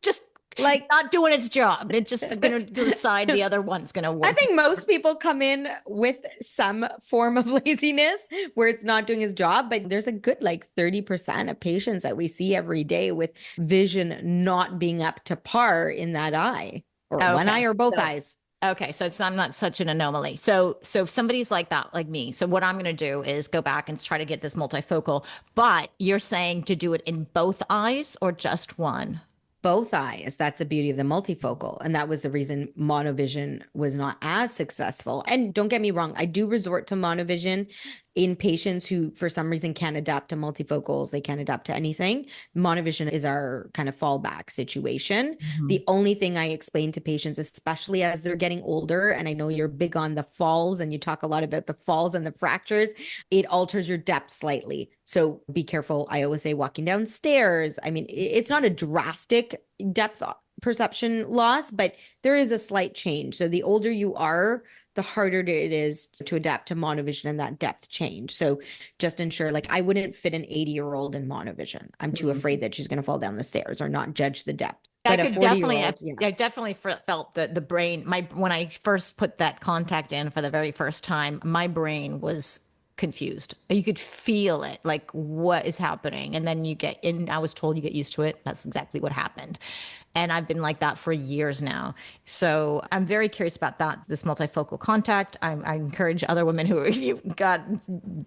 Just like not doing its job. It's just going to decide the other one's going to work. I think most people come in with some form of laziness where it's not doing his job, but there's a good like 30% of patients that we see every day with vision not being up to par in that eye or one eye or both eyes. Okay, so I'm not such an anomaly. So if somebody's like that, like me, so what I'm going to do is go back and try to get this multifocal. But you're saying to do it in both eyes or just one? Both eyes. That's the beauty of the multifocal. And that was the reason monovision was not as successful. And don't get me wrong, I do resort to monovision in patients who, for some reason, can't adapt to multifocals. They can't adapt to anything. Monovision is our kind of fallback situation. Mm-hmm. The only thing I explain to patients, especially as they're getting older, and I know you're big on the falls and you talk a lot about the falls and the fractures, it alters your depth slightly. So be careful. I always say walking down stairs. I mean, it's not a drastic depth perception loss, but there is a slight change. So the older you are, the harder it is to adapt to monovision and that depth change. So just ensure, like, I wouldn't fit an 80-year-old in monovision. I'm too afraid that she's going to fall down the stairs or not judge the depth. I could definitely, I definitely felt the brain, when I first put that contact in for the very first time, my brain was confused. You could feel it, like what is happening. And then I was told you get used to it. That's exactly what happened. And I've been like that for years now. So I'm very curious about this multifocal contact. I encourage other women who, if you've got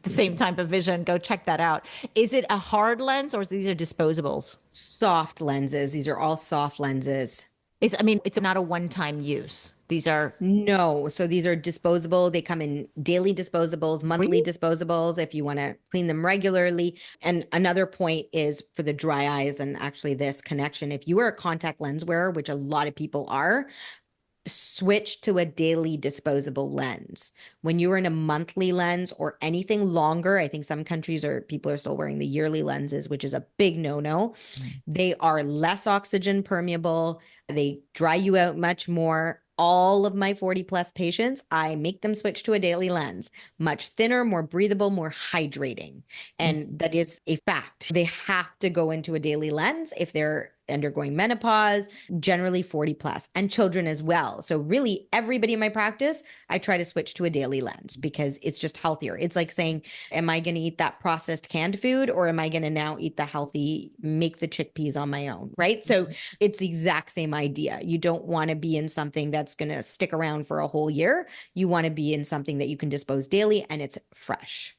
the same type of vision, go check that out. Is it a hard lens or these are disposables? Soft lenses. These are all soft lenses. It's not a one-time use. These are no. So these are disposable. They come in daily disposables, monthly disposables if you want to clean them regularly. And another point is for the dry eyes and actually this connection. If you are a contact lens wearer, which a lot of people are, switch to a daily disposable lens. When you're in a monthly lens or anything longer, I think some countries people are still wearing the yearly lenses, which is a big no-no. They are less oxygen permeable. They dry you out much more. All of my 40 plus patients, I make them switch to a daily lens, much thinner, more breathable, more hydrating. And that is a fact. They have to go into a daily lens if they're undergoing menopause, generally 40 plus, and children as well. So really everybody in my practice, I try to switch to a daily lens because it's just healthier. It's like saying, am I going to eat that processed canned food, or am I going to now eat the healthy, make the chickpeas on my own, right? So it's the exact same idea. You don't want to be in something that's going to stick around for a whole year. You want to be in something that you can dispose daily and it's fresh.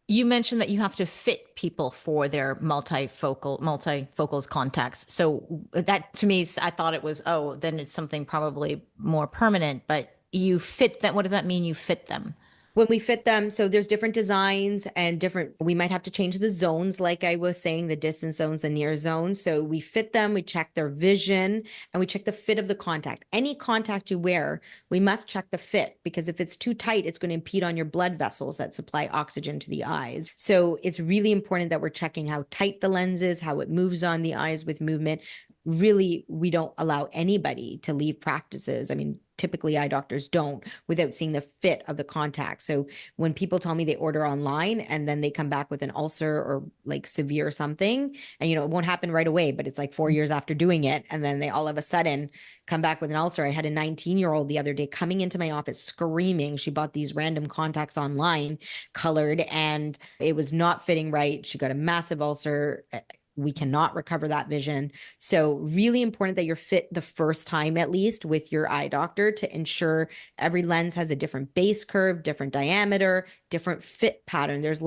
You mentioned that you have to fit people for their multifocals contacts. So that to me, I thought it was, oh, then it's something probably more permanent, but you fit them. What does that mean? You fit them? When we fit them, so there's different designs and different, we might have to change the zones, like I was saying, the distance zones, the near zones. So we fit them, we check their vision, and we check the fit of the contact. Any contact you wear, we must check the fit, because if it's too tight, it's going to impede on your blood vessels that supply oxygen to the eyes. So it's really important that we're checking how tight the lens is, how it moves on the eyes with movement. Really, we don't allow anybody to leave practices. I mean, typically eye doctors don't, without seeing the fit of the contact. So when people tell me they order online and then they come back with an ulcer or like severe something, and it won't happen right away, but it's like 4 years after doing it, and then they all of a sudden come back with an ulcer. I had a 19-year-old the other day coming into my office screaming. She bought these random contacts online, colored, and it was not fitting right. She got a massive ulcer. We cannot recover that vision. So really important that you're fit the first time, at least with your eye doctor, to ensure every lens has a different base curve, different diameter, different fit pattern. There's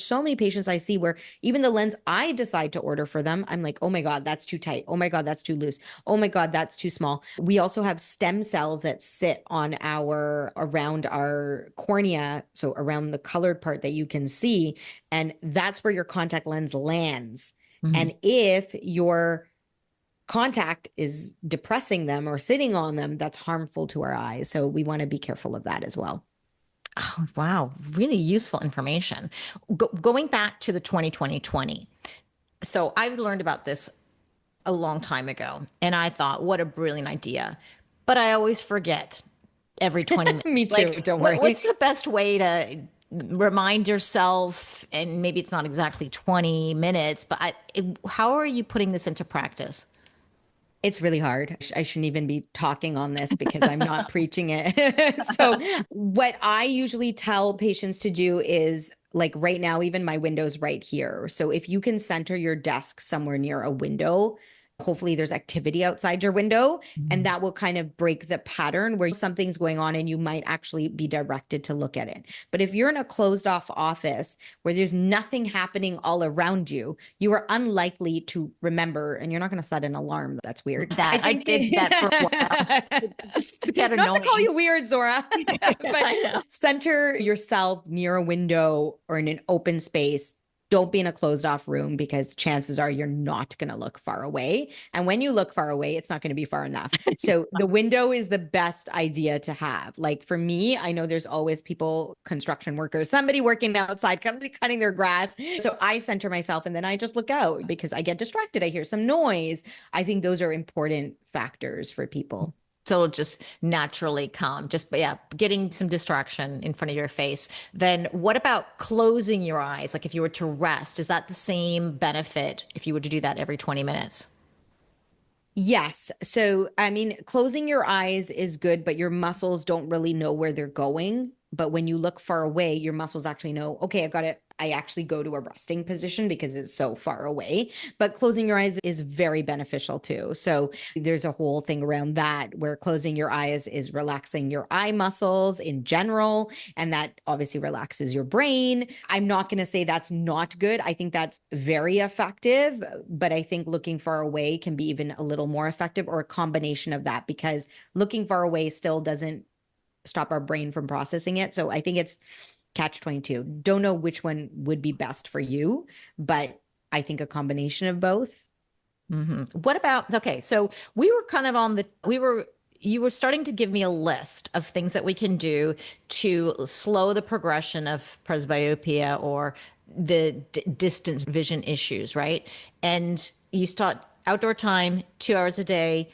so many patients I see where even the lens I decide to order for them, I'm like, oh my God, that's too tight. Oh my God, that's too loose. Oh my God, that's too small. We also have stem cells that sit around our cornea. So around the colored part that you can see. And that's where your contact lens lands. And if your contact is depressing them or sitting on them, that's harmful to our eyes. So we want to be careful of that as well. Oh, wow. Really useful information. Going back to the 2020. So I've learned about this a long time ago, and I thought, what a brilliant idea. But I always forget every 20 minutes. Me too. Like, Don't worry. what's the best way to remind yourself? And maybe it's not exactly 20 minutes, but how are you putting this into practice? It's really hard. I shouldn't even be talking on this because I'm not preaching it. So what I usually tell patients to do is, like right now, even my window's right here. So if you can center your desk somewhere near a window, hopefully there's activity outside your window, and that will kind of break the pattern where something's going on and you might actually be directed to look at it. But if you're in a closed off office where there's nothing happening all around you, you are unlikely to remember, and you're not going to set an alarm. That's weird. I did that for a while. Just to get Not annoying. to call you weird, Zora, I know. but center yourself near a window or in an open space. Don't be in a closed off room, because chances are you're not going to look far away. And when you look far away, it's not going to be far enough. So the window is the best idea to have. Like for me, I know there's always people, construction workers, somebody working outside, somebody cutting their grass. So I center myself and then I just look out because I get distracted. I hear some noise. I think those are important factors for people. So it'll just naturally come. Getting some distraction in front of your face. Then what about closing your eyes? Like if you were to rest, is that the same benefit if you were to do that every 20 minutes? Yes. So, I mean, closing your eyes is good, but your muscles don't really know where they're going. But when you look far away, your muscles actually know, okay, I got it. I actually go to a resting position because it's so far away. But closing your eyes is very beneficial too. So there's a whole thing around that where closing your eyes is relaxing your eye muscles in general. And that obviously relaxes your brain. I'm not going to say that's not good. I think that's very effective. But I think looking far away can be even a little more effective, or a combination of that, because looking far away still doesn't stop our brain from processing it. So I think it's catch 22. Don't know which one would be best for you, but I think a combination of both. What about, okay, so we were kind of you were starting to give me a list of things that we can do to slow the progression of presbyopia or the distance vision issues, right? And you start outdoor time, 2 hours a day,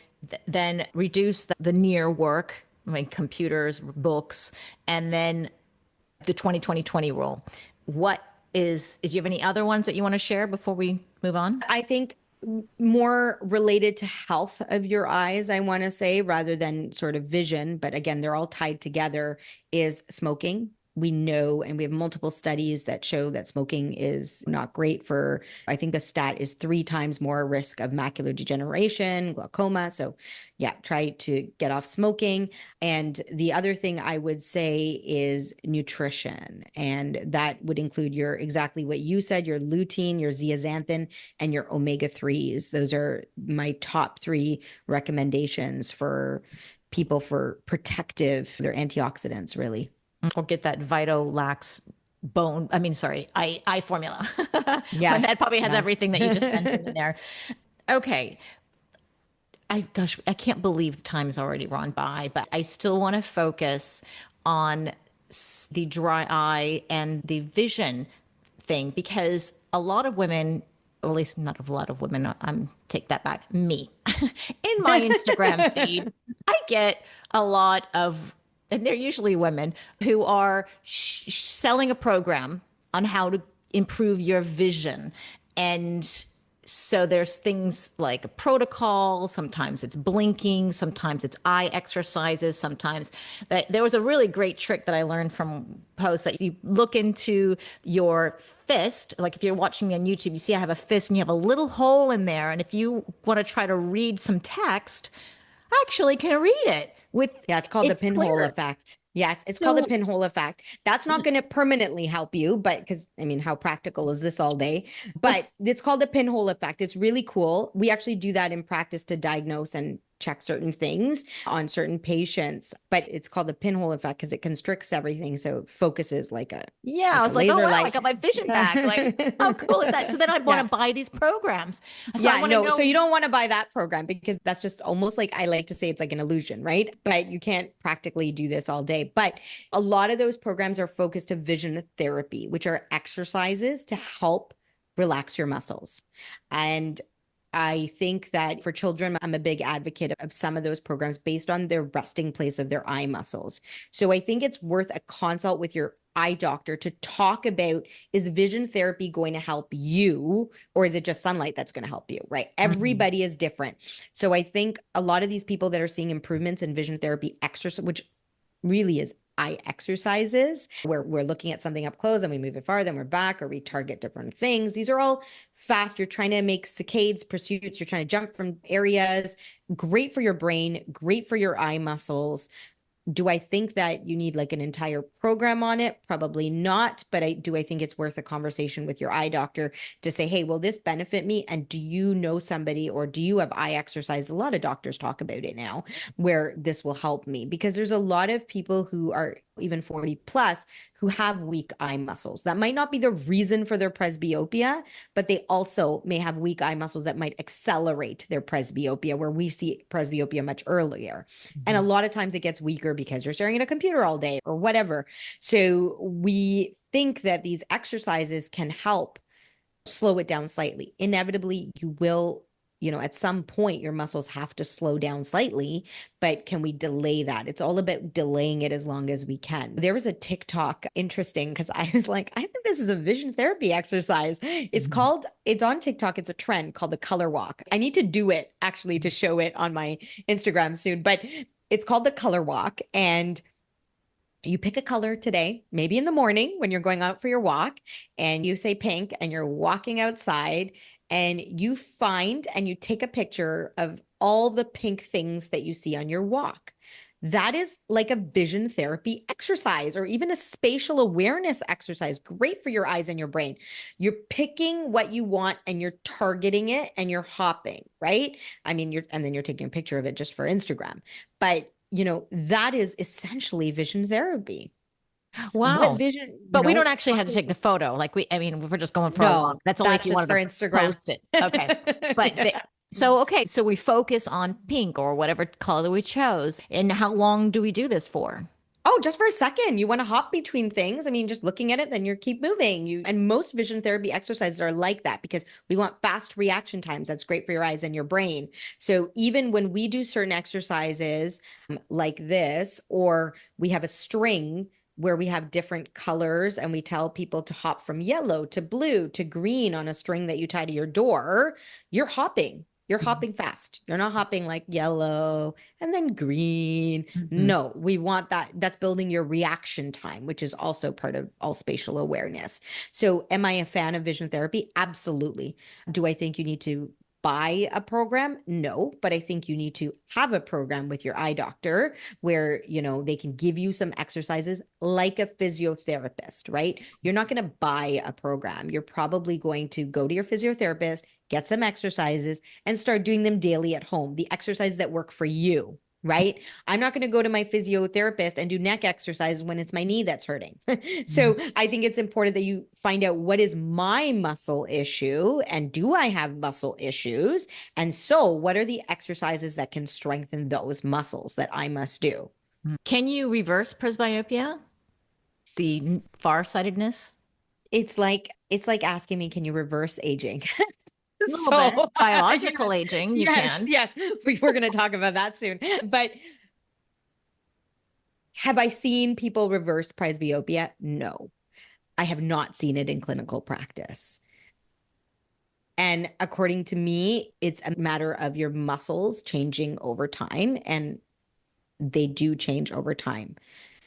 then reduce the near work, like computers, books, and then the 20 rule. Do you have any other ones that you want to share before we move on? I think more related to health of your eyes, I want to say, rather than sort of vision. But again, they're all tied together, is smoking. We know, and we have multiple studies that show that smoking is not great for, I think the stat is 3 times more risk of macular degeneration, glaucoma. So yeah, try to get off smoking. And the other thing I would say is nutrition. And that would include your, exactly what you said, your lutein, your zeaxanthin, and your omega-3s. Those are my top 3 recommendations for people for protective, they're antioxidants, really. Or get that Vitalax bone, I mean, sorry, eye formula. And that Yes, probably has yes. everything that you just mentioned in there. Okay. Gosh, I can't believe the time is already run by, but I still want to focus on the dry eye and the vision thing, because a lot of women, or at least not a lot of women, I'm take that back, me, in my Instagram feed, I get a lot of, and they're usually women who are selling a program on how to improve your vision. And so there's things like a protocol. Sometimes it's blinking. Sometimes it's eye exercises. Sometimes that there was a really great trick that I learned from posts that you look into your fist. Like if you're watching me on YouTube, you see I have a fist and you have a little hole in there. And if you want to try to read some text, I actually can read it with, Yeah, it's called the pinhole clear. effect. Yes, it's called the So pinhole effect. That's not going to permanently help you, but because I mean, how practical is this all day? But it's called the pinhole effect. It's really cool. We actually do that in practice to diagnose and check certain things on certain patients, but it's called the pinhole effect because it constricts everything. So it focuses yeah, I like a was like, oh laser wow, I light. got my vision back. Like, how cool is that? So then I want Yeah. to buy these programs. So I Yeah, want to no. So know. you don't want to buy that program because that's just almost like, I like to say, it's like an illusion, right? But you can't practically do this all day. But a lot of those programs are focused to vision therapy, which are exercises to help relax your muscles. And I think that for children, I'm a big advocate of some of those programs based on their resting place of their eye muscles. So I think it's worth a consult with your eye doctor to talk about, is vision therapy going to help you, or is it just sunlight that's going to help you, right? Mhm. Everybody is different. So I think a lot of these people that are seeing improvements in vision therapy exercise, which really is eye exercises, where we're looking at something up close and we move it far, then we're back, or we target different things. These are all fast. You're trying to make saccades, pursuits. You're trying to jump from areas. Great for your brain, great for your eye muscles. Do I think that you need like an entire program on it? Probably not, but I think it's worth a conversation with your eye doctor to say, hey, will this benefit me? And do you know somebody, or do you have eye exercise? A lot of doctors talk about it now, where this will help me, because there's a lot of people who are even 40 plus who have weak eye muscles. That might not be the reason for their presbyopia, but they also may have weak eye muscles that might accelerate their presbyopia, where we see presbyopia much earlier. And a Mhm. lot of times it gets weaker because you're staring at a computer all day or whatever. So we think that these exercises can help slow it down slightly. Inevitably, you will, at some point, your muscles have to slow down slightly, but can we delay that? It's all about delaying it as long as we can. There was a TikTok, interesting, because I was like, I think this is a vision therapy exercise. Mhm. It's on TikTok. It's a trend called the color walk. I need to do it actually to show it on my Instagram soon, but it's called the color walk. And you pick a color today, maybe in the morning when you're going out for your walk, and you say pink, and you're walking outside, and you find and you take a picture of all the pink things that you see on your walk. That is like a vision therapy exercise, or even a spatial awareness exercise. Great for your eyes and your brain. You're picking what you want and you're targeting it and you're hopping, right? I mean, and then you're taking a picture of it just for Instagram. But that is essentially vision therapy. What Wow. vision, But we don't actually have to take the photo. Like I mean, if we're just going for a walk, no, that's only if that's you just wanted for to Instagram. post it. Okay. But Yeah. okay, so we focus on pink or whatever color we chose. And how long do we do this for? Oh, just for a second. You want to hop between things. I mean, just looking at it, then you keep moving. And most vision therapy exercises are like that because we want fast reaction times. That's great for your eyes and your brain. So even when we do certain exercises like this, or we have a string where we have different colors and we tell people to hop from yellow to blue to green on a string that you tie to your door, you're hopping. You're hopping fast. You're not hopping like yellow and then green. Mhm. No, we want that. That's building your reaction time, which is also part of all spatial awareness. So, am I a fan of vision therapy? Absolutely. Do I think you need to buy a program? No, but I think you need to have a program with your eye doctor where, they can give you some exercises like a physiotherapist, right? You're not going to buy a program. You're probably going to go to your physiotherapist, get some exercises, and start doing them daily at home, the exercises that work for you. Right. I'm not going to go to my physiotherapist and do neck exercises when it's my knee that's hurting. So I think it's important that you find out what is my muscle issue and do I have muscle issues? And so what are the exercises that can strengthen those muscles that I must do? Can you reverse presbyopia, the farsightedness? It's like asking me, can you reverse aging? A little bit. So Biological aging, you yes, can. yes, we're going to talk about that soon. But have I seen people reverse presbyopia? No, I have not seen it in clinical practice. And according to me, it's a matter of your muscles changing over time, and they do change over time.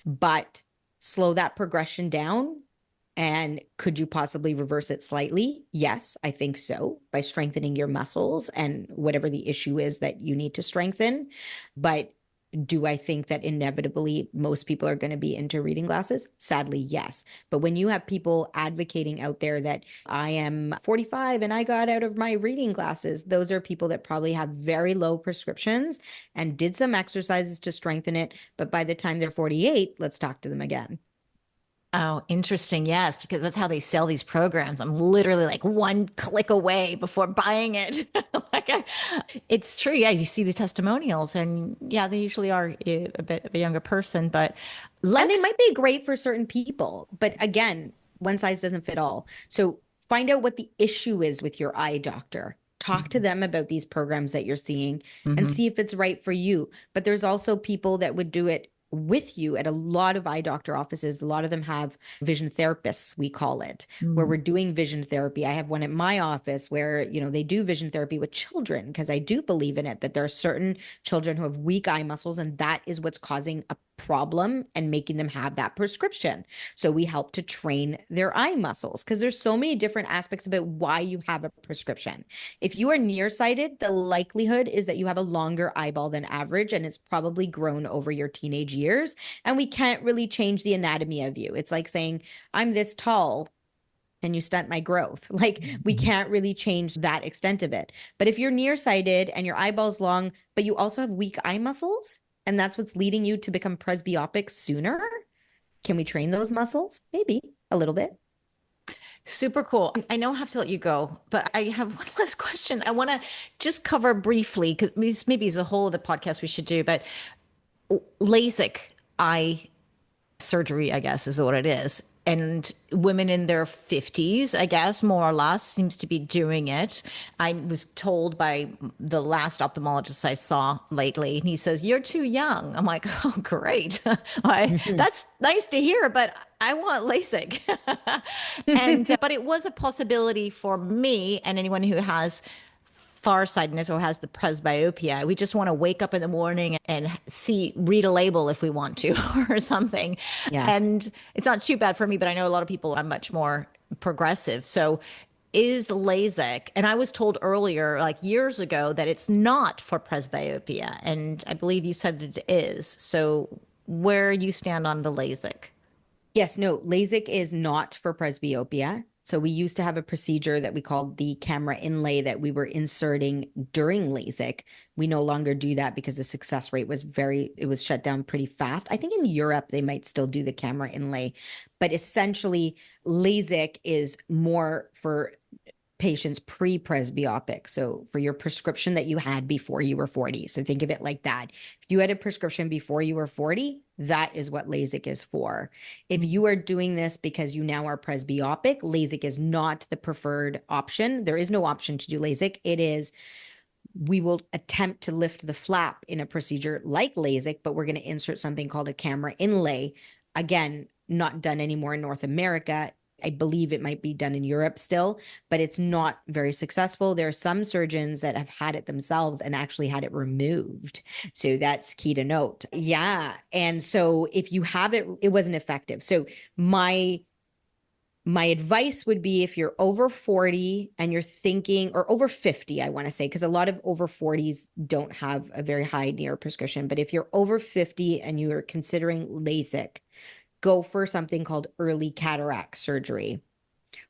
But slow that progression down. And could you possibly reverse it slightly? Yes, I think so, by strengthening your muscles and whatever the issue is that you need to strengthen. But do I think that inevitably most people are going to be into reading glasses? Sadly, yes. But when you have people advocating out there that I am 45 and I got out of my reading glasses, those are people that probably have very low prescriptions and did some exercises to strengthen it. But by the time they're 48, let's talk to them again. Oh, interesting. Yes, because that's how they sell these programs. I'm literally like one click away before buying it. It's true. Yeah, you see the testimonials, and yeah, they usually are a bit of a younger person, but And they let's. might be great for certain people, but again, one size doesn't fit all. So find out what the issue is with your eye doctor. Talk to them about these programs that you're seeing and Mhm. see if it's right for you. But there's also people that would do it with you at a lot of eye doctor offices. A lot of them have vision therapists, we call it, where Mhm. we're doing vision therapy. I have one at my office where, they do vision therapy with children because I do believe in it, that there are certain children who have weak eye muscles, and that is what's causing a problem and making them have that prescription. So we help to train their eye muscles because there's so many different aspects about why you have a prescription. If you are nearsighted, the likelihood is that you have a longer eyeball than average, and it's probably grown over your teenage years. And we can't really change the anatomy of you. It's like saying, I'm this tall and you stunt my growth. Like we can't really change that extent of it. But if you're nearsighted and your eyeball's long, but you also have weak eye muscles, and that's what's leading you to become presbyopic sooner, can we train those muscles? Maybe a little bit. Super cool. I know I have to let you go, but I have one last question. I want to just cover briefly because maybe it's a whole other podcast we should do, but LASIK eye surgery, I guess, is what it is. And women in their 50s, I guess, more or less, seems to be doing it. I was told by the last ophthalmologist I saw lately, and he says, "You're too young." I'm like, "Oh, great. That's nice to hear, but I want LASIK." But it was a possibility for me and anyone who has farsightedness or has the presbyopia. We just want to wake up in the morning and read a label if we want to or something. Yeah. And it's not too bad for me, but I know a lot of people are much more progressive. So is LASIK, and I was told earlier, like years ago, that it's not for presbyopia. And I believe you said it is. So where you stand on the LASIK? Yes, no, LASIK is not for presbyopia. So we used to have a procedure that we called the camera inlay that we were inserting during LASIK. We no longer do that because the success rate it was shut down pretty fast. I think in Europe they might still do the camera inlay, but essentially LASIK is more for patients pre-presbyopic. So for your prescription that you had before you were 40. So think of it like that. If you had a prescription before you were 40, that is what LASIK is for. If you are doing this because you now are presbyopic, LASIK is not the preferred option. There is no option to do LASIK. It is, we will attempt to lift the flap in a procedure like LASIK, but we're going to insert something called a camera inlay. Again, not done anymore in North America. I believe it might be done in Europe still, but it's not very successful. There are some surgeons that have had it themselves and actually had it removed. So that's key to note. Yeah. And so if you have it, it wasn't effective. So my advice would be, if you're over 40 and you're thinking, or over 50, I want to say, because a lot of over 40s don't have a very high near prescription. But if you're over 50 and you are considering LASIK, go for something called early cataract surgery.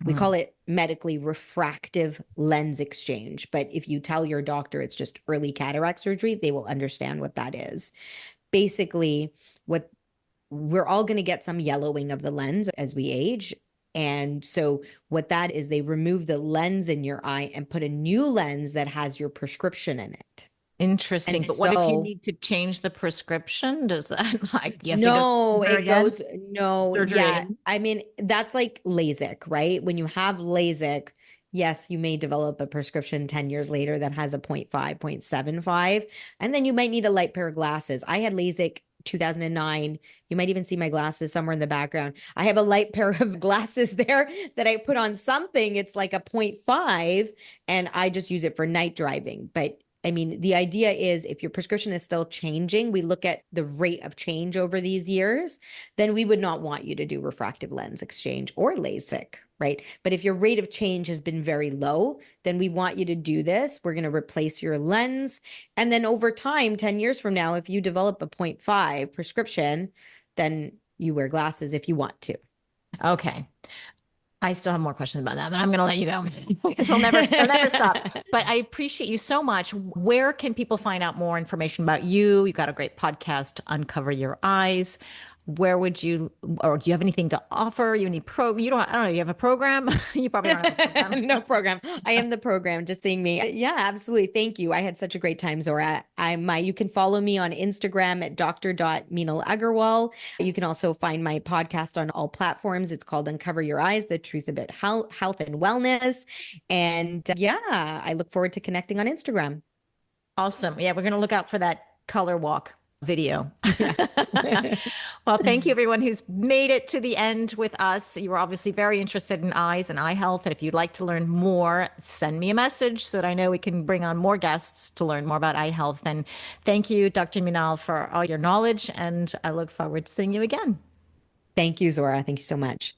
We call it medically refractive lens exchange. But if you tell your doctor it's just early cataract surgery, they will understand what that is. Basically, what we're all going to get some yellowing of the lens as we age. And so what that is, they remove the lens in your eye and put a new lens that has your prescription in it. Interesting. And But what if you so need to change the prescription? Does that like you have to go no, there it again? goes, no, Surgery yeah. again? I mean, that's like LASIK, right? When you have LASIK, yes, you may develop a prescription 10 years later that has a 0.5, 0.75, and then you might need a light pair of glasses. I had LASIK 2009. You might even see my glasses somewhere in the background. I have a light pair of glasses there that I put on something. It's like a 0.5, and I just use it for night driving. But I mean, the idea is, if your prescription is still changing, we look at the rate of change over these years, then we would not want you to do refractive lens exchange or LASIK, right? But if your rate of change has been very low, then we want you to do this. We're going to replace your lens. And then over time, 10 years from now, if you develop a 0.5 prescription, then you wear glasses if you want to. Okay. I still have more questions about that, but I'm going to let you go because we'll never stop. But I appreciate you so much. Where can people find out more information about you? You've got a great podcast, Uncover Your Eyes. Where would you, or do you have anything to offer? You need you don't, I don't know. You have a program? You probably don't have a program. No program. I am the program, just seeing me. Yeah, absolutely. Thank you. I had such a great time, Zora. You can follow me on Instagram at Dr. Meenal Agarwal. You can also find my podcast on all platforms. It's called Uncover Your Eyes, the truth about health and wellness. And yeah, I look forward to connecting on Instagram. Awesome. Yeah, we're going to look out for that color walk video. Yeah. Well, thank you everyone who's made it to the end with us. You were obviously very interested in eyes and eye health. And if you'd like to learn more, send me a message so that I know we can bring on more guests to learn more about eye health. And thank you, Dr. Meenal, for all your knowledge. And I look forward to seeing you again. Thank you, Zora. Thank you so much.